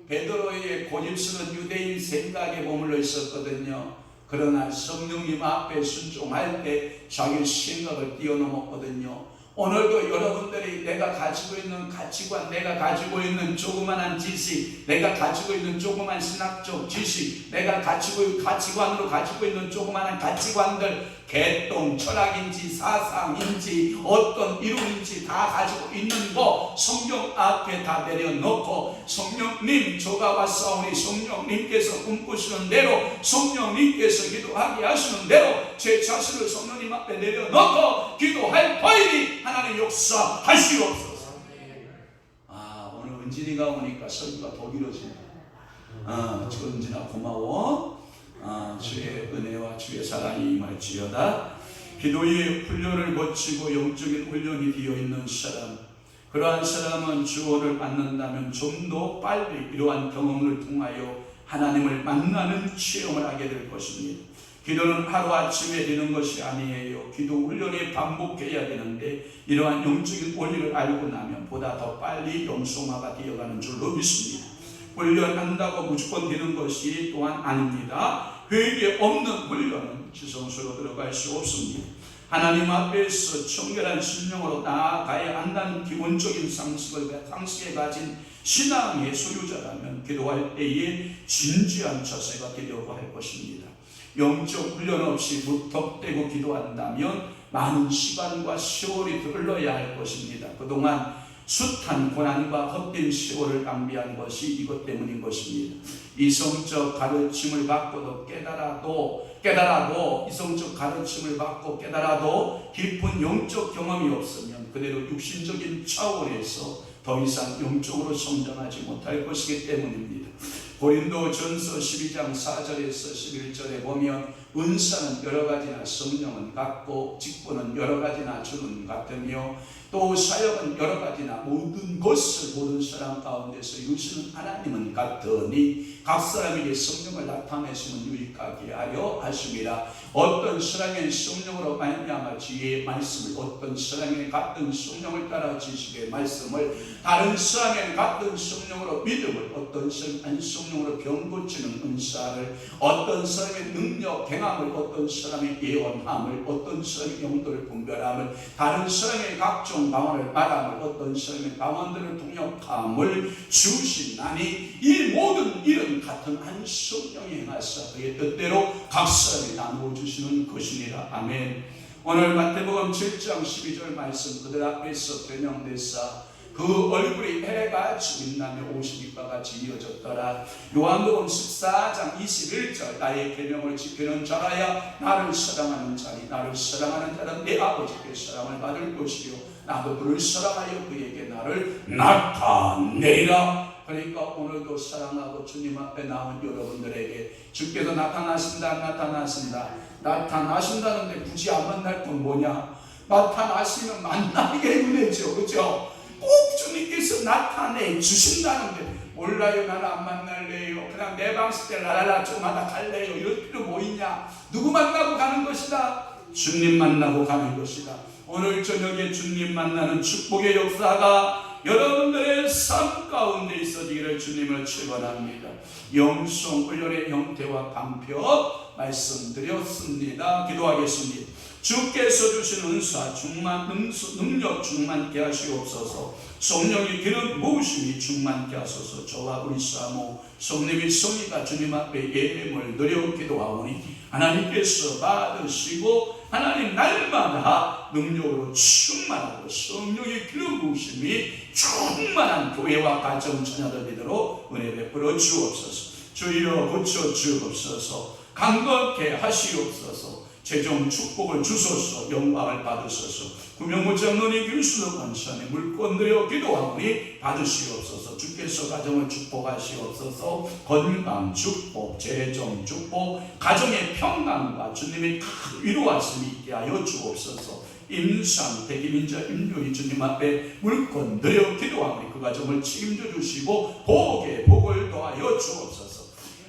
베드로의 고집스러운 유대인 생각에 머물러 있었거든요. 그러나 성령님 앞에 순종할 때 자기 생각을 뛰어넘었거든요. 오늘도 여러분들이 내가 가지고 있는 가치관, 내가 가지고 있는 조그만한 지식, 내가 가지고 있는 조그만 신학적 지식, 내가 가치관으로 가지고 있는 조그만한 가치관들, 개똥, 철학인지 사상인지 어떤 이론인지 다 가지고 있는 거 성령 앞에 다 내려놓고 성령님 저가 왔사오니 성령님께서 꿈꾸시는 대로 성령님께서 기도하게 하시는 대로 제 자신을 성령님 앞에 내려놓고 기도할 터이니 하나님 역사하시옵소서. 오늘 은진이가 오니까 설교가 더 길어지네. 은진아 고마워. 주의 은혜와 주의 사랑이 임할지어다. 기도의 훈련을 거치고 영적인 훈련이 되어있는 사람, 그러한 사람은 주어를 받는다면 좀 더 빨리 이러한 경험을 통하여 하나님을 만나는 체험을 하게 될 것입니다. 기도는 하루아침에 되는 것이 아니에요. 기도 훈련이 반복해야 되는데 이러한 영적인 원리를 알고 나면 보다 더 빨리 영성화가 되어가는 줄로 믿습니다. 훈련한다고 무조건 되는 것이 또한 아닙니다. 회개 없는 훈련은 지성소로 들어갈 수 없습니다. 하나님 앞에서 청결한 심령으로 나아가야 한다는 기본적인 상식에 가진 신앙의 소유자라면 기도할 때에 진지한 자세가 되려고 할 것입니다. 영적 훈련 없이 무턱대고 기도한다면 많은 시간과 세월이 흘러야 할 것입니다. 그동안 숱한 고난과 헛된 세월을 낭비한 것이 이것 때문인 것입니다. 이성적 가르침을 받고도 깨달아도 이성적 가르침을 받고 깨달아도 깊은 영적 경험이 없으면 그대로 육신적인 차원에서 더 이상 영적으로 성장하지 못할 것이기 때문입니다. 고린도전서 12장 4절에서 11절에 보면 은사는 여러 가지나 성령은 같고 직분은 여러 가지나 주는 같으며 또 사역은 여러 가지나 모든 것을 모든 사람 가운데서 이루시는 하나님은 같으니 각 사람에게 성령을 나타내시면 유익하게 하려 하심이라. 어떤 사람의 성령으로 말미암아 지혜의 말씀을, 어떤 사람의 같은 성령을 따라 지식의 말씀을, 다른 사람의 같은 성령으로 믿음을, 어떤 사람의 성령으로 병 고치는 은사를, 어떤 사람의 능력 행함을, 어떤 사람의 예언함을, 어떤 사람의 용도를 분별함을, 다른 사람의 각종 방언을 말함을, 어떤 사람의 방언들을 통역함을 주시나니 이 모든 일은 같은 한 성령이 행하사 그의 뜻대로 각 사람이 나누어 주시는 것이니라. 아멘. 오늘 마태복음 7장 12절 말씀 그들 앞에서 변명되사 그 얼굴이 해가 빛나며 옷이 빛과 같이 이어졌더라. 요한복음 14장 21절 나의 계명을 지키는 자라야 나를 사랑하는 자니 나를 사랑하는 자는 내 아버지께 사랑을 받을 것이요 나도 그를 사랑하여 그에게 나를 나타내리라. 그러니까 오늘도 사랑하고 주님 앞에 나온 여러분들에게 주께서 나타나신다는데 굳이 안 만날 건 뭐냐? 나타나시면 만나게 은혜죠. 그렇죠? 꼭 주님께서 나타내 주신다는데 몰라요. 나는 안 만날래요. 그냥 내 방식 때 라라라 좀하다 갈래요. 이럴 필요 뭐 있냐? 누구 만나고 가는 것이다? 주님 만나고 가는 것이다. 오늘 저녁에 주님 만나는 축복의 역사가 여러분들의 삶 가운데 있어지기를 주님을 축원합니다. 영성 훈련의 형태와 방법 말씀드렸습니다. 기도하겠습니다. 주께서 주신 은사 능력 충만케 하시옵소서. 성령의 기름 부으심이 충만케 하소서. 저와 우리 사모 성령의 성의가 주님 앞에 예물을 드려 기도하오니 하나님께서 받으시고 하나님 날마다 능력으로 충만하고 성령의 기름 부으심이 충만한 교회와 가정 자녀들 되도록 은혜 베풀어 주옵소서. 주여 고쳐 주옵소서. 강건케 하시옵소서. 최종 축복을 주소서. 영광을 받으소서. 구명무장 논의 길수도 권선에 물건드려 기도하오니 받으시옵소서. 주께서 가정을 축복하시옵소서. 건강 축복, 재정 축복, 가정의 평강과 주님의 위로하심이 있게 하여 주옵소서. 임상 대기민자 임요희 주님 앞에 물건드려 기도하오니 그 가정을 책임져 주시고 복을 더하여 주옵소서.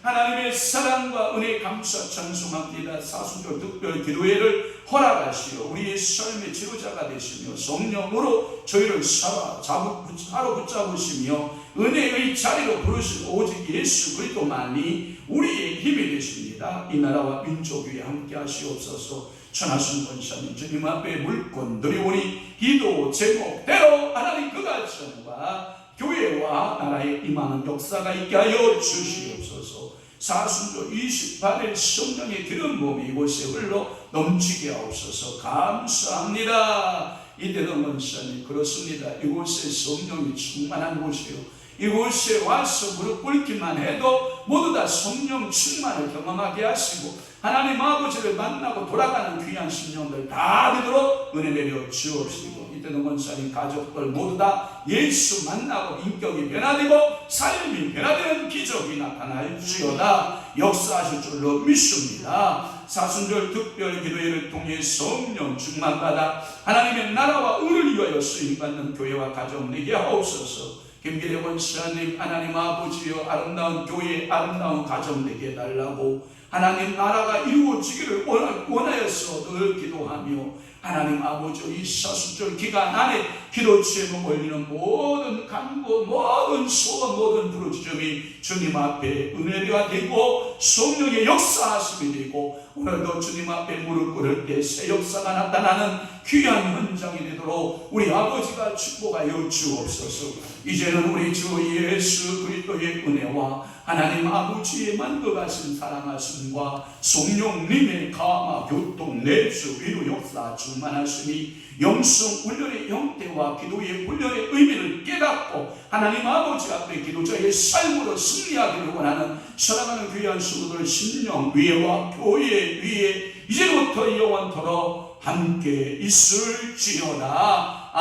하나님의 사랑과 은혜 감사 찬송합니다. 사순절 특별 기도회를 허락하시어 우리의 삶의 지도자가 되시며 성령으로 저희를 사로 붙잡으시며 은혜의 자리로 부르시고 오직 예수 그리스도만이 우리의 힘이 되십니다. 이 나라와 민족 위에 함께 하시옵소서. 천하신 권사님 주님 앞에 물건 드리오니 기도 제목대로 하나님 그 가정과 교회와 나라에 임하는 역사가 있게 하여 주시옵소서. 사순절 28일 성령의 기름 부음이 이곳에 흘러 넘치게 하옵소서. 감사합니다. 이대로 권사님 그렇습니다. 이곳에 성령이 충만한 곳이요, 이곳에 와서 무릎 꿇기만 해도 모두 다 성령 충만을 경험하게 하시고 하나님 아버지를 만나고 돌아가는 귀한 심령들 다 되도록 은혜 내려 주옵시고 이때는 권사님 가족들 모두 다 예수 만나고 인격이 변화되고 삶이 변화되는 기적이 나타날지어다. 역사하실 줄로 믿습니다. 사순절 특별 기도회를 통해 성령 충만받아 하나님의 나라와 의를 위하여 쓰임받는 교회와 가정 되게 하옵소서. 김기래 권사님 하나님 아버지여 아름다운 교회 아름다운 가정 되게 해달라고 하나님 나라가 이루어지기를 원하여서 늘 기도하며 하나님 아버지 이 사순절 기간 안에 기도 제목 올리는 모든 간구, 모든 소원, 모든 부르짖음이 주님 앞에 은혜가 되고 성령의 역사하심이 되고 오늘도 주님 앞에 무릎 꿇을 때 새 역사가 나타나는 귀한 현장이 되도록 우리 아버지가 축복하여 주옵소서. 이제는 우리 주 예수 그리스도의 은혜와 하나님 아버지의 만거하신 사랑하심과 성령님의 감화 교통 내주 위로 역사 충만하시니 영성 훈련의 형태와 기도의 훈련의 의미를 깨닫고 하나님 아버지 앞에 기도자의 삶으로 승리하기를 원하는 사랑하는 귀한 성도들 심령 위에와 교회 위에 이제부터 영원토록 함께 있을지어다.